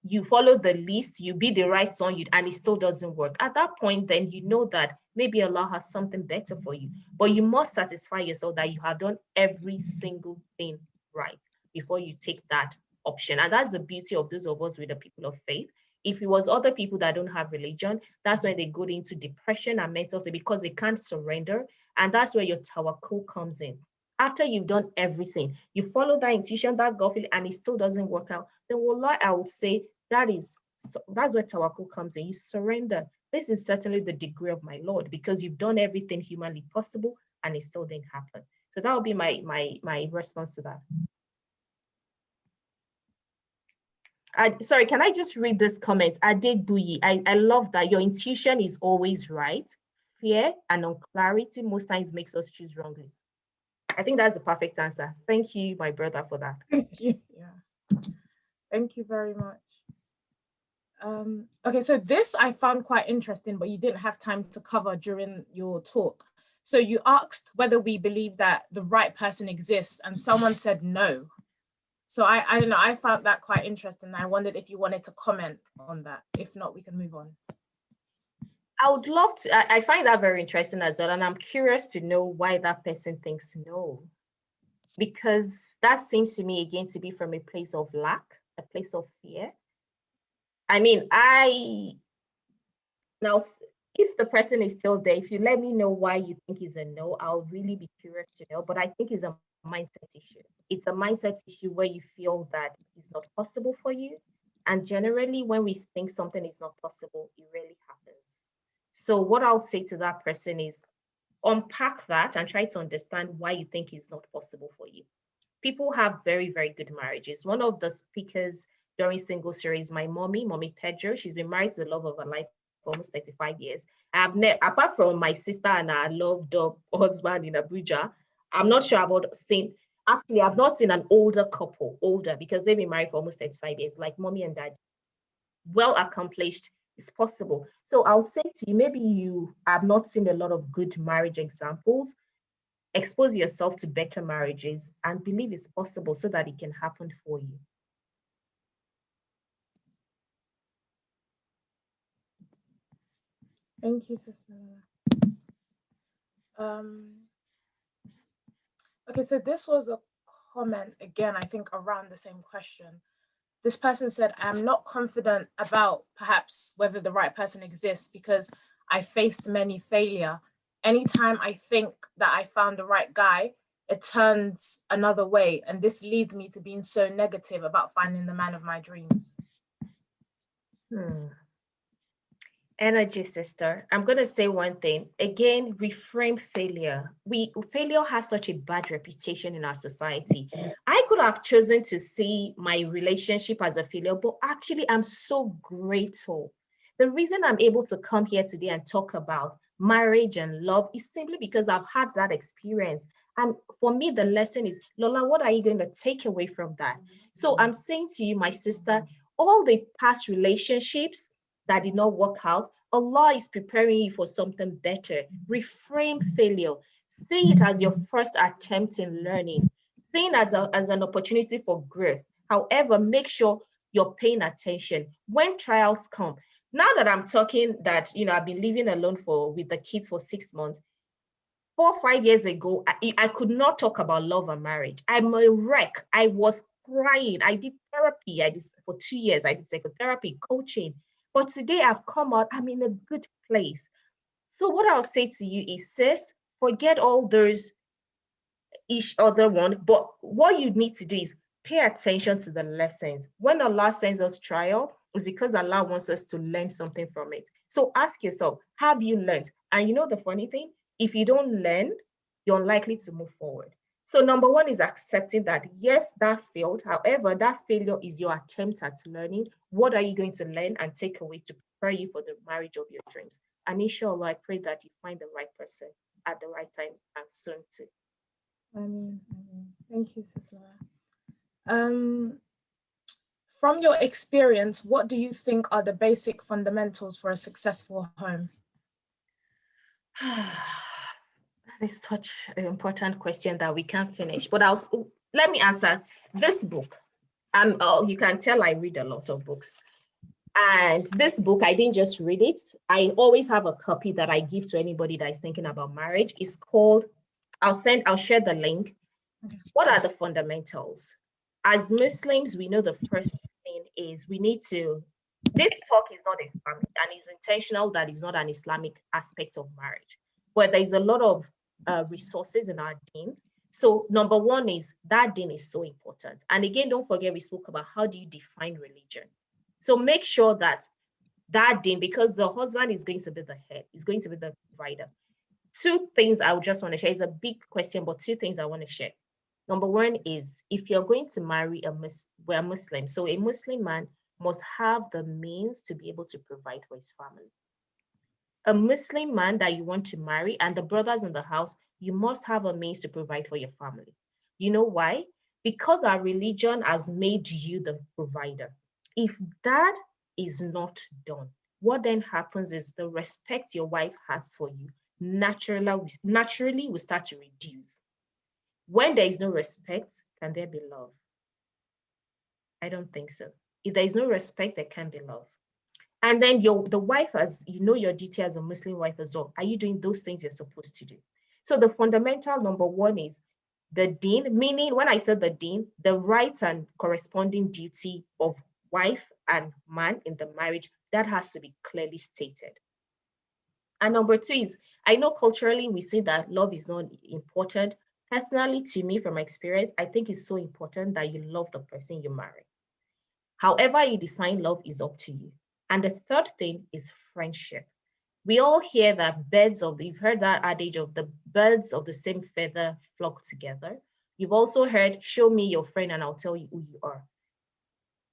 You follow the list, you be the right one, and it still doesn't work. At that point, then you know that maybe Allah has something better for you. But you must satisfy yourself that you have done every single thing right before you take that option. And that's the beauty of those of us with the people of faith. If it was other people that don't have religion, that's when they go into depression and mental state because they can't surrender. And that's where your tawakkul comes in. After you've done everything, you follow that intuition, that gut feeling, and it still doesn't work out, then wallah, I would say that's where tawakkul comes in. You surrender. This is certainly the degree of my Lord because you've done everything humanly possible and it still didn't happen. So that would be my response to that. Sorry, can I just read this comment? Adeg Buyi, I love that your intuition is always right. Fear and unclarity most times makes us choose wrongly. I think that's the perfect answer. Thank you, my brother, for that. Thank you. Yeah. Thank you very much. Okay, so this I found quite interesting, but you didn't have time to cover during your talk. So you asked whether we believe that the right person exists, and someone said no. So I don't know, I found that quite interesting. I wondered if you wanted to comment on that. If not, we can move on. I would love to. I find that very interesting as well. And I'm curious to know why that person thinks no. Because that seems to me, again, to be from a place of lack, a place of fear. I mean, now, if the person is still there, if you let me know why you think is a no, I'll really be curious to know. But I think it's a mindset issue. It's a mindset issue where you feel that it's not possible for you. And generally, when we think something is not possible, it really happens. So what I'll say to that person is unpack that and try to understand why you think it's not possible for you. People have very, very good marriages. One of the speakers during single series, my mommy Pedro, she's been married to the love of her life for almost 35 years. Apart from my sister and her loved husband in Abuja, I'm not sure about actually, I've not seen an older couple, because they've been married for almost 35 years, like mommy and dad. Well accomplished, it's possible. So I'll say to you, maybe you have not seen a lot of good marriage examples. Expose yourself to better marriages and believe it's possible so that it can happen for you. Thank you, Sister. Okay, so this was a comment again, I think around the same question. This person said, I'm not confident about perhaps whether the right person exists because I faced many failure. Anytime I think that I found the right guy, it turns another way. And this leads me to being so negative about finding the man of my dreams. Energy, sister. I'm going to say one thing. Again, reframe failure. Failure has such a bad reputation in our society. I could have chosen to see my relationship as a failure, but actually I'm so grateful. The reason I'm able to come here today and talk about marriage and love is simply because I've had that experience. And for me, the lesson is, Lola, what are you going to take away from that? So I'm saying to you, my sister, all the past relationships that did not work out, Allah is preparing you for something better. Reframe failure. See it as your first attempt in learning. See it as an opportunity for growth. However, make sure you're paying attention when trials come. Now that I'm talking that, I've been living alone with the kids for 6 months, 4 or 5 years ago, I could not talk about love and marriage. I'm a wreck. I was crying. I did therapy. I did for 2 years. I did psychotherapy, coaching. But today I've come out, I'm in a good place. So what I'll say to you is, sis, forget all those each other one. But what you need to do is pay attention to the lessons. When Allah sends us trial, it's because Allah wants us to learn something from it. So ask yourself, have you learned? And you know the funny thing? If you don't learn, you're unlikely to move forward. So number one is accepting that, yes, that failed. However, that failure is your attempt at learning. What are you going to learn and take away to prepare you for the marriage of your dreams? And inshallah, I pray that you find the right person at the right time and soon too. Amen. Thank you, Sister. From your experience, what do you think are the basic fundamentals for a successful home? That is such an important question that we can't finish, but let me answer this book. You can tell I read a lot of books. And this book, I didn't just read it. I always have a copy that I give to anybody that is thinking about marriage. It's called, I'll share the link. What are the fundamentals? As Muslims, we know the first thing is this talk is not Islamic, and it's intentional that it's not an Islamic aspect of marriage, but there's a lot of resources in our deen. So number one is that deen is so important. And again, don't forget, we spoke about how do you define religion. So make sure that deen, because the husband is going to be the head, is going to be the provider. Two things I would just want to share. It's a big question, but two things I want to share. Number one is, if you're going to marry we're Muslim, so a Muslim man must have the means to be able to provide for his family. A Muslim man that you want to marry and the brothers in the house, you must have a means to provide for your family. You know why? Because our religion has made you the provider. If that is not done, what then happens is the respect your wife has for you naturally will start to reduce. When there is no respect, can there be love? I don't think so. If there is no respect, there can be love. And then the wife, as you know, your duty as a Muslim wife as well. Are you doing those things you're supposed to do? So the fundamental number one is the deen, meaning when I said the deen, the rights and corresponding duty of wife and man in the marriage, that has to be clearly stated. And number two is, I know culturally we say that love is not important. Personally, to me, from my experience, I think it's so important that you love the person you marry. However you define love is up to you. And the third thing is friendship. We all hear that you've heard that adage of the birds of the same feather flock together. You've also heard, show me your friend and I'll tell you who you are.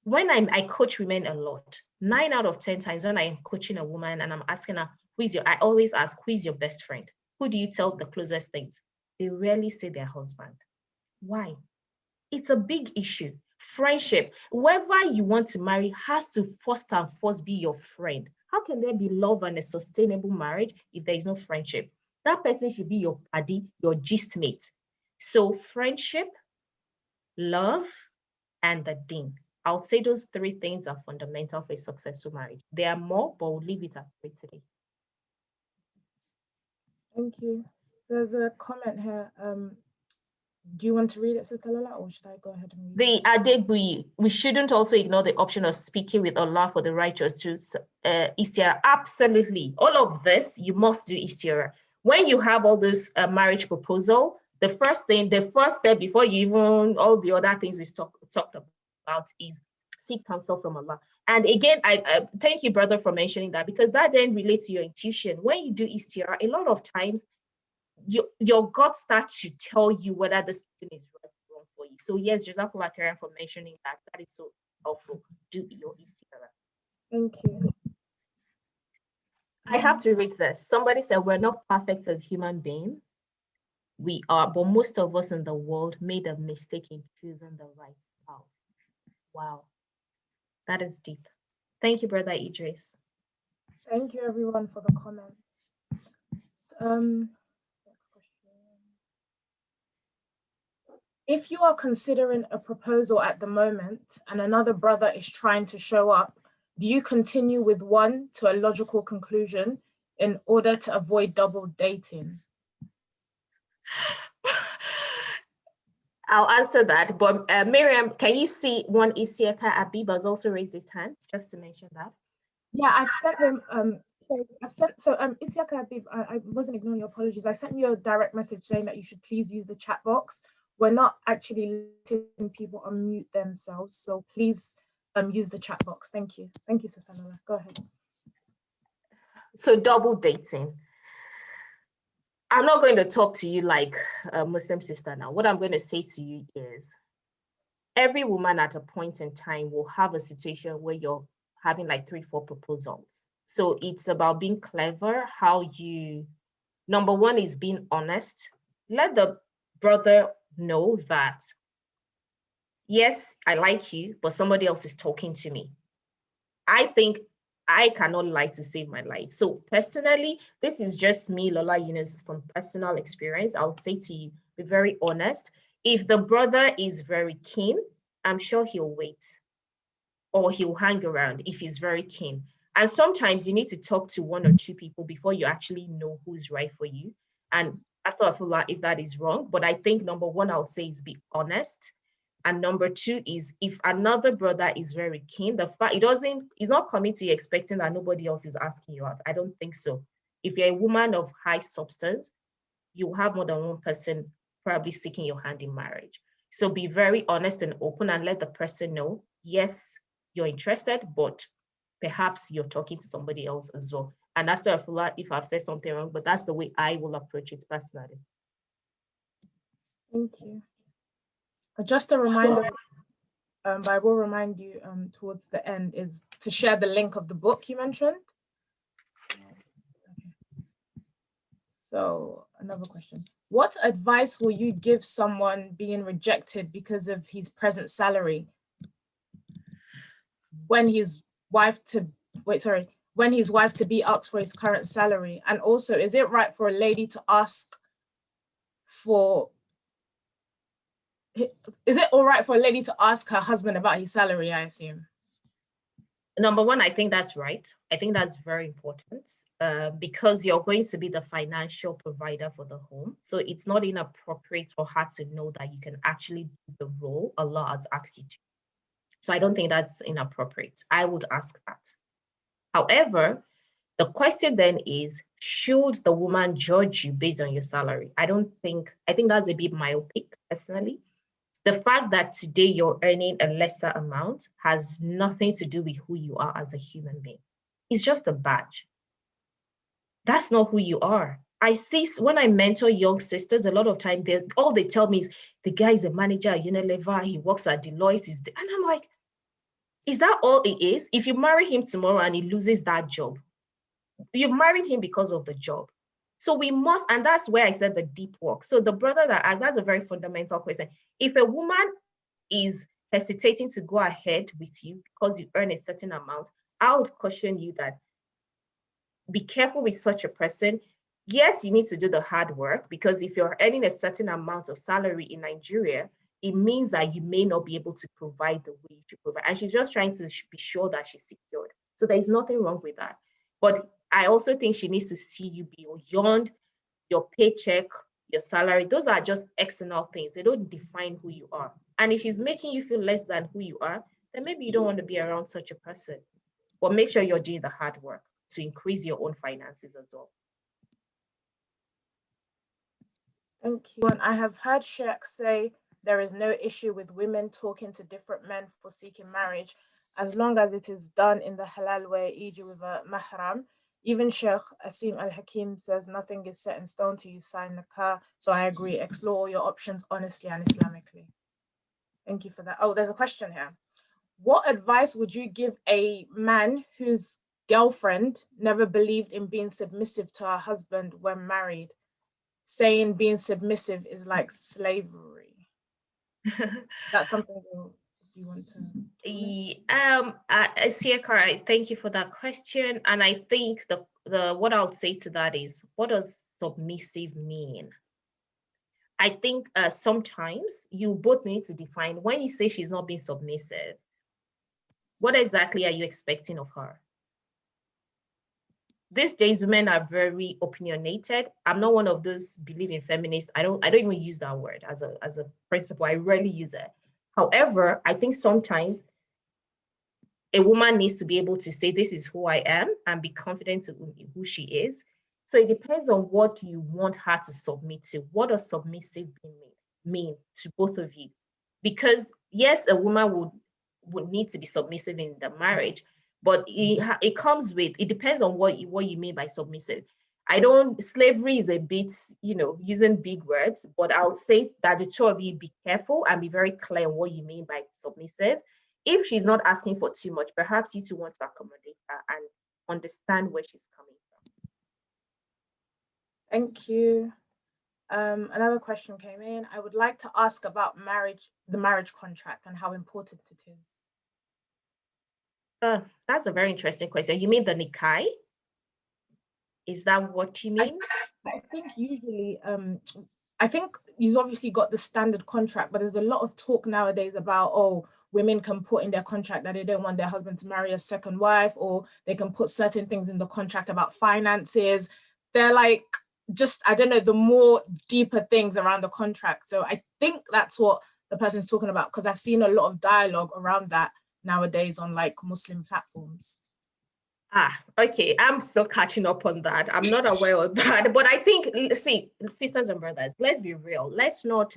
When I coach women a lot, 9 out of 10 times when I'm coaching a woman and I'm asking her, I always ask, who is your best friend? Who do you tell the closest things? They rarely say their husband. Why? It's a big issue. Friendship, whoever you want to marry has to first and foremost be your friend. How can there be love and a sustainable marriage if there is no friendship? That person should be your buddy, your gist mate. So friendship, love, and the deen. I would say those three things are fundamental for a successful marriage. There are more, but we'll leave it at 3 today. Thank you. There's a comment here. Do you want to read it, Sister Lola, or should I go ahead and read it? We shouldn't also ignore the option of speaking with Allah for the righteous to istiara. Absolutely. All of this, you must do istiara. When you have all those marriage proposal, The first step before you even all the other things we talked about is seek counsel from Allah. And again, I thank you, brother, for mentioning that, because that then relates to your intuition. When you do istihara, a lot of times your gut starts to tell you whether this thing is right or wrong for you. So yes, Jazakallah khairan for mentioning that. That is so helpful. Do your istihara. Thank you. I have to read this. Somebody said we're not perfect as human beings. We are, but most of us in the world made a mistake in choosing the right spouse. Wow, that is deep. Thank you, brother Idris. Thank you, everyone, for the comments. Next question. If you are considering a proposal at the moment and another brother is trying to show up, do you continue with one to a logical conclusion in order to avoid double dating? I'll answer that, but Miriam, can you see one Isiaka Abib has also raised his hand, just to mention that? Yeah, I've sent him. Isiaka Habib, I wasn't ignoring your apologies. I sent you a direct message saying that you should please use the chat box. We're not actually letting people unmute themselves, so please use the chat box. Thank you. Thank you, Sister Lola. Go ahead. So double dating. I'm not going to talk to you like a Muslim sister now. What I'm going to say to you is every woman at a point in time will have a situation where you're having like 3-4 proposals. So it's about being clever, how you, number one is being honest. Let the brother know that, yes, I like you, but somebody else is talking to me. I think I cannot lie to save my life. So personally, this is just me, Lola Yunus, from personal experience. I would say to you, be very honest. If the brother is very keen, I'm sure he'll wait or he'll hang around if he's very keen. And sometimes you need to talk to 1 or 2 people before you actually know who's right for you. And I still feel like if that is wrong, but I think number one, I would say is be honest. And number 2 is if another brother is very keen, the fact he's not coming to you expecting that nobody else is asking you out. I don't think so. If you're a woman of high substance, you have more than one person probably seeking your hand in marriage. So be very honest and open and let the person know, yes, you're interested, but perhaps you're talking to somebody else as well. And that's sort of if I've said something wrong, but that's the way I will approach it personally. Thank you. Just a reminder, but I will remind you towards the end, is to share the link of the book you mentioned. Okay. So another question. What advice will you give someone being rejected because of his present salary when his wife to be asked for his current salary? And also, is it right for a lady to ask for is it all right for a lady to ask her husband about his salary, I assume? Number one, I think that's right. I think that's very important because you're going to be the financial provider for the home. So it's not inappropriate for her to know that you can actually do the role Allah has asked you to. So I don't think that's inappropriate. I would ask that. However, the question then is, should the woman judge you based on your salary? I think that's a bit myopic, personally. The fact that today you're earning a lesser amount has nothing to do with who you are as a human being. It's just a badge. That's not who you are. I see when I mentor young sisters, a lot of time, all they tell me is the guy is a manager at Unilever, he works at Deloitte, and I'm like, is that all it is? If you marry him tomorrow and he loses that job, you've married him because of the job. So we must, and that's where I said the deep work. So the brother that's a very fundamental question. If a woman is hesitating to go ahead with you because you earn a certain amount, I would caution you that be careful with such a person. Yes, you need to do the hard work, because if you're earning a certain amount of salary in Nigeria, it means that you may not be able to provide the way you should provide. And she's just trying to be sure that she's secured. So there's nothing wrong with that. But I also think she needs to see you beyond your paycheck, your salary. Those are just external things. They don't define who you are. And if she's making you feel less than who you are, then maybe you don't want to be around such a person. But make sure you're doing the hard work to increase your own finances as well. Thank you. And I have heard Sheikh say there is no issue with women talking to different men for seeking marriage, as long as it is done in the halal way, e.g. with a mahram. Even Sheikh Asim Al Hakim says nothing is set in stone till you sign the car. So I agree. Explore all your options honestly and Islamically. Thank you for that. Oh, there's a question here. What advice would you give a man whose girlfriend never believed in being submissive to her husband when married, saying being submissive is like slavery? That's something you want to Siakara, thank you for that question. And I think the what I'll say to that is, what does submissive mean? I think sometimes you both need to define when you say she's not being submissive, what exactly are you expecting of her? These days, women are very opinionated. I'm not one of those believing feminists. I don't even use that word as a principle. I rarely use it. However, I think sometimes a woman needs to be able to say, this is who I am, and be confident in who she is. So it depends on what you want her to submit to. What does submissive mean to both of you? Because yes, a woman would need to be submissive in the marriage, but it comes with, it depends on what you mean by submissive. Slavery is a bit, using big words, but I'll say that the two of you be careful and be very clear on what you mean by submissive. If she's not asking for too much, perhaps you two want to accommodate her and understand where she's coming from. Thank you. Another question came in. I would like to ask about the marriage contract and how important it is. That's a very interesting question. You mean the Nikai? Is that what you mean? I think usually, I think you've obviously got the standard contract, but there's a lot of talk nowadays about, oh, women can put in their contract that they don't want their husband to marry a second wife, or they can put certain things in the contract about finances. They're like, just, I don't know, the more deeper things around the contract. So I think that's what the person's talking about, because I've seen a lot of dialogue around that nowadays on like Muslim platforms. Okay. I'm still catching up on that. I'm not aware of that. But I think, see, sisters and brothers, let's be real. Let's not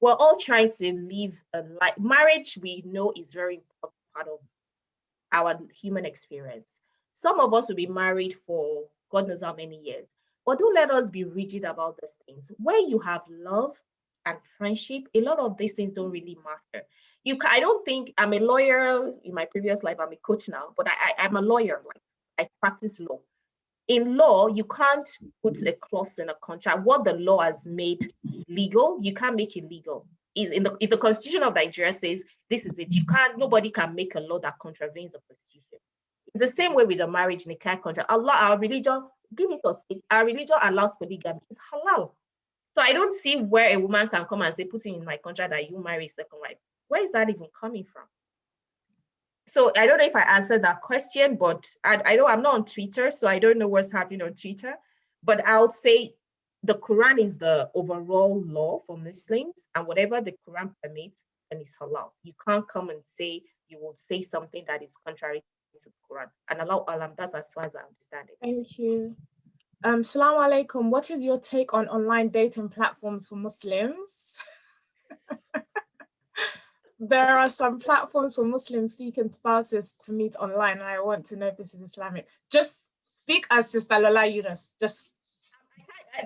we're all trying to live a life. Marriage, we know, is very important part of our human experience. Some of us will be married for God knows how many years. But don't let us be rigid about these things. Where you have love and friendship, a lot of these things don't really matter. I don't think, I'm a lawyer in my previous life. I'm a coach now, but I'm a lawyer. Like, I practice law. In law, you can't put a clause in a contract. What the law has made legal, you can't make it legal. If the Constitution of Nigeria says this is it, nobody can make a law that contravenes the Constitution. It's the same way with the marriage nikah contract. Our religion, give it or take, our religion allows polygamy. It's halal. So I don't see where a woman can come and say, putting in my contract that you marry a second wife. Where is that even coming from? So I don't know if I answered that question, but I know I'm not on Twitter, so I don't know what's happening on Twitter. But I would say the Quran is the overall law for Muslims, and whatever the Quran permits, then it's halal. You can't come and say you will say something that is contrary to the Quran. And Allah, that's as far as I understand it. Thank you. Salaam alaikum. What is your take on online dating platforms for Muslims? There are some platforms for Muslims seeking spouses to meet online, and I want to know if this is Islamic. Just speak as Sister Lola Yunus.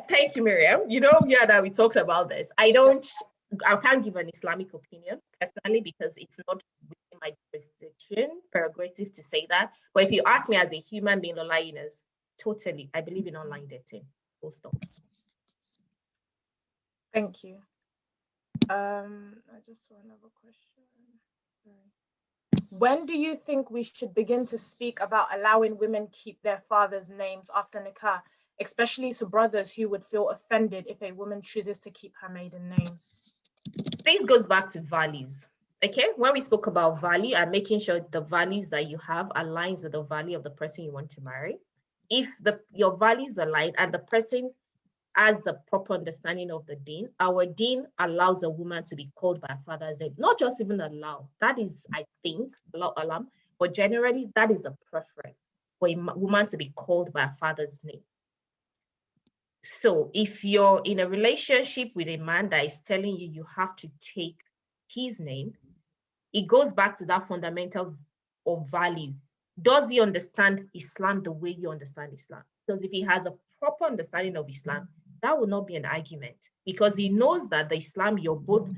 Thank you, Miriam. That we talked about this. I can't give an Islamic opinion personally because it's not within my jurisdiction prerogative to say that. But if you ask me as a human being, Lola Yunus, totally, I believe in online dating. Full stop. Thank you. I just saw another question. When do you think we should begin to speak about allowing women keep their fathers' names after nikah, especially to brothers who would feel offended if a woman chooses to keep her maiden name? This goes back to values. Okay, when we spoke about value and making sure the values that you have aligns with the value of the person you want to marry. If your values align and the person has the proper understanding of the deen, our deen allows a woman to be called by her father's name. Not just even allow. That is, I think, alam, but generally that is a preference for a woman to be called by her father's name. So if you're in a relationship with a man that is telling you you have to take his name, it goes back to that fundamental of value. Does he understand Islam the way you understand Islam? Because if he has a proper understanding of Islam, that will not be an argument, because he knows that the Islam you're both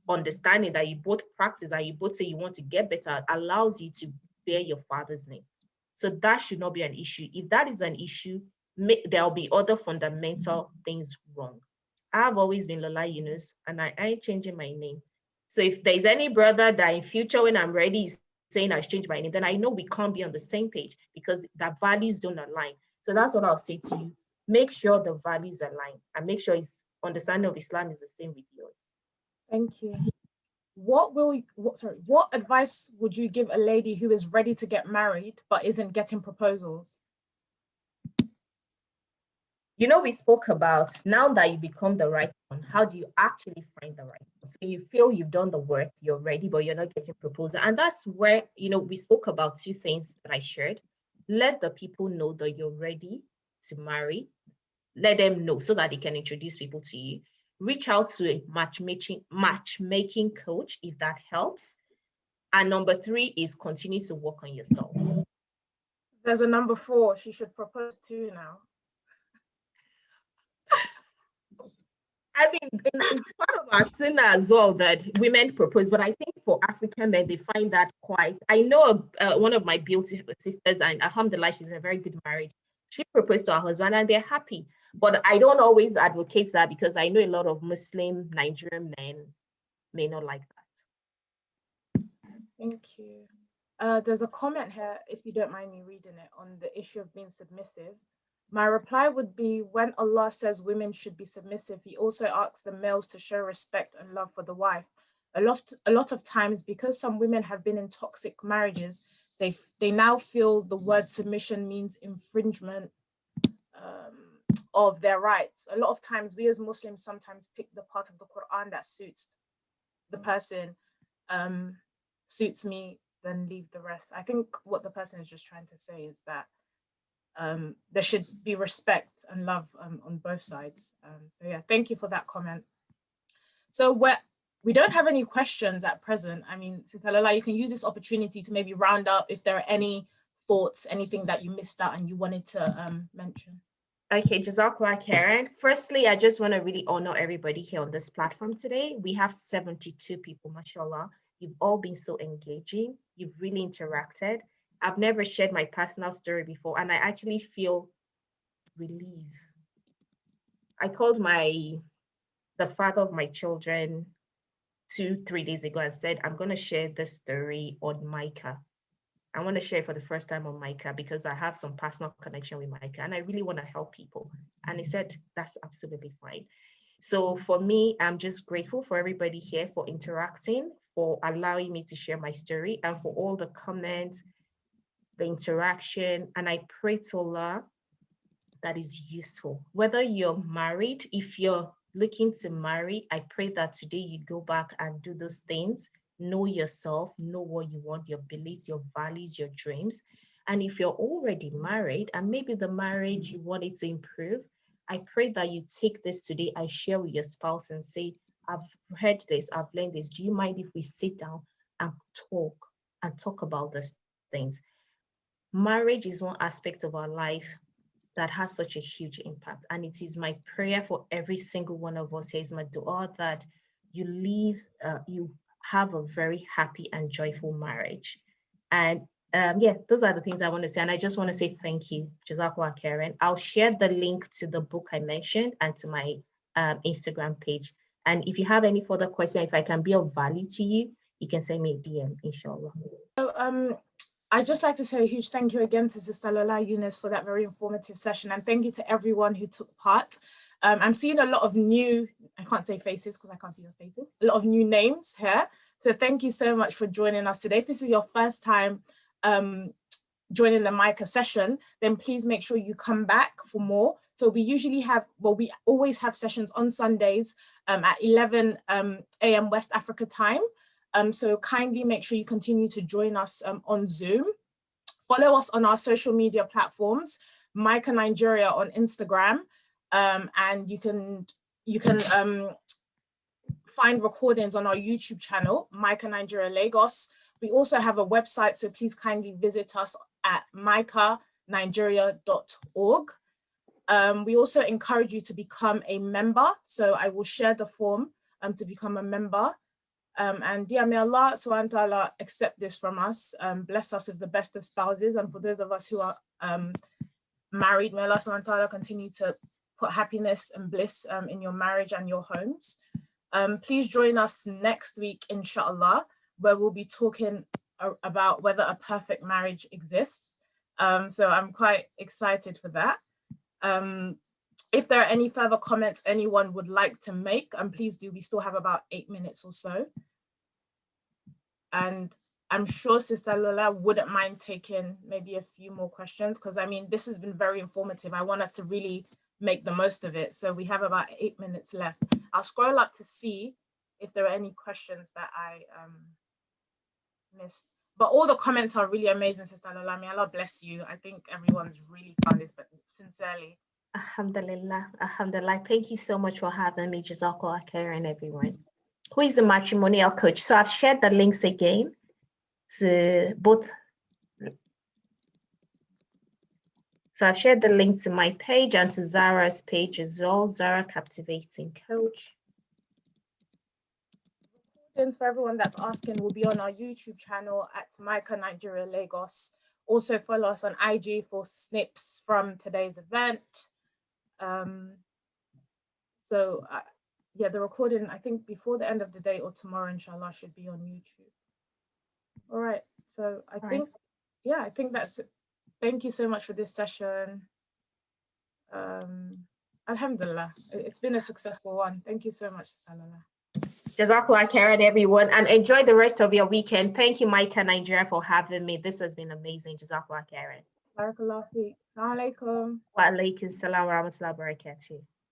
understanding, that you both practice, that you both say you want to get better, allows you to bear your father's name. So that should not be an issue. If that is an issue, there'll be other fundamental things wrong. I've always been Lola Yunus, and I ain't changing my name. So if there's any brother that in future when I'm ready is saying I should change my name, then I know we can't be on the same page, because the values don't align. So that's what I'll say to you. Make sure the values align, and make sure his understanding of Islam is the same with yours. Thank you. What advice would you give a lady who is ready to get married but isn't getting proposals? You know, we spoke about, now that you become the right one, how do you actually find the right one? So you feel you've done the work, you're ready, but you're not getting proposal. And that's where, you know, we spoke about two things that I shared. Let the people know that you're ready to marry. Let them know so that they can introduce people to you. Reach out to a matchmaking coach if that helps. And number 3 is continue to work on yourself. There's a number 4. She should propose to now. I mean, it's part of our sunnah as well that women propose, but I think for African men, they find that quite. I know one of my beautiful sisters, and alhamdulillah, she's in a very good marriage. She proposed to her husband and they're happy. But I don't always advocate that, because I know a lot of Muslim Nigerian men may not like that. Thank you. There's a comment here, if you don't mind me reading it, on the issue of being submissive. My reply would be, when Allah says women should be submissive, he also asks the males to show respect and love for the wife. A lot of times, because some women have been in toxic marriages, they now feel the word submission means infringement of their rights. A lot of times, we as Muslims sometimes pick the part of the Quran that suits the person, suits me, then leave the rest. I think what the person is just trying to say is that there should be respect and love on both sides. So yeah, thank you for that comment. So we don't have any questions at present. I mean, Sister Lola, you can use this opportunity to maybe round up if there are any thoughts, anything that you missed out and you wanted to mention. Okay, Jazakallah Karen. Firstly, I just want to really honor everybody here on this platform today. We have 72 people, mashallah. You've all been so engaging. You've really interacted. I've never shared my personal story before, and I actually feel relief. I called the father of my children 2-3 days ago and said, I'm going to share this story on Micah. I want to share for the first time on Micah because I have some personal connection with Micah and I really want to help people. And he said, that's absolutely fine. So for me, I'm just grateful for everybody here for interacting, for allowing me to share my story, and for all the comments, the interaction. And I pray to Allah that is useful. Whether you're married, if you're looking to marry, I pray that today you go back and do those things. Know yourself, know what you want, your beliefs, your values, your dreams. And if you're already married and maybe the marriage you want it to improve, I pray that you take this today and share with your spouse and say, I've heard this, I've learned this. Do you mind if we sit down and talk about these things? Marriage is one aspect of our life that has such a huge impact. And it is my prayer for every single one of us here, is my dua, that you have a very happy and joyful marriage. And yeah, those are the things I want to say. And I just want to say thank you, Jazakallah Karen. I'll share the link to the book I mentioned and to my Instagram page. And if you have any further questions, if I can be of value to you, you can send me a DM, inshallah. So, I'd just like to say a huge thank you again to Sister Lola Yunus for that very informative session. And thank you to everyone who took part. I'm seeing a lot of new, I can't say faces because I can't see your faces, a lot of new names here. So thank you so much for joining us today. If this is your first time joining the Micah session, then please make sure you come back for more. So we usually have, we always have sessions on Sundays at 11 a.m. West Africa time. So kindly make sure you continue to join us on Zoom. Follow us on our social media platforms, Micah Nigeria on Instagram, and you can find recordings on our YouTube channel, Micah Nigeria Lagos. We also have a website, so please kindly visit us at micahnigeria.org. We also encourage you to become a member. So I will share the form to become a member. And yeah, may Allah subhanahu wa ta'ala accept this from us, bless us with the best of spouses. And for those of us who are married, may Allah subhanahu wa ta'ala continue to put happiness and bliss in your marriage and your homes. Please join us next week, inshallah, where we'll be talking about whether a perfect marriage exists. So I'm quite excited for that. If there are any further comments anyone would like to make, please do. We still have about 8 minutes or so. And I'm sure Sister Lola wouldn't mind taking maybe a few more questions, because I mean, this has been very informative. I want us to really make the most of it. So we have about 8 minutes left. I'll scroll up to see if there are any questions that I missed. But all the comments are really amazing, Sister Lola. May Allah bless you. I think everyone's really found this, but sincerely. Alhamdulillah, alhamdulillah. Thank you so much for having me, Jazakallah khairan, everyone. Who is the matrimonial coach? So I've shared the links again to both. So I've shared the link to my page and to Zara's page as well, Zara Captivating Coach. For everyone that's asking, will be on our YouTube channel at Micah Nigeria Lagos. Also follow us on IG for snips from today's event. Yeah, the recording, I think before the end of the day or tomorrow, inshallah, should be on YouTube. All right, so I think that's it. Thank you so much for this session. Alhamdulillah, it's been a successful one. Thank you so much, Salala. Jazakallah khairan, everyone, and enjoy the rest of your weekend. Thank you, Micah Nigeria, for having me. This has been amazing. Jazakallah khairan. Barakallah feek. Assalamu alaikum. Wa alaikum salam wa rahmatullahi wa barakatuh.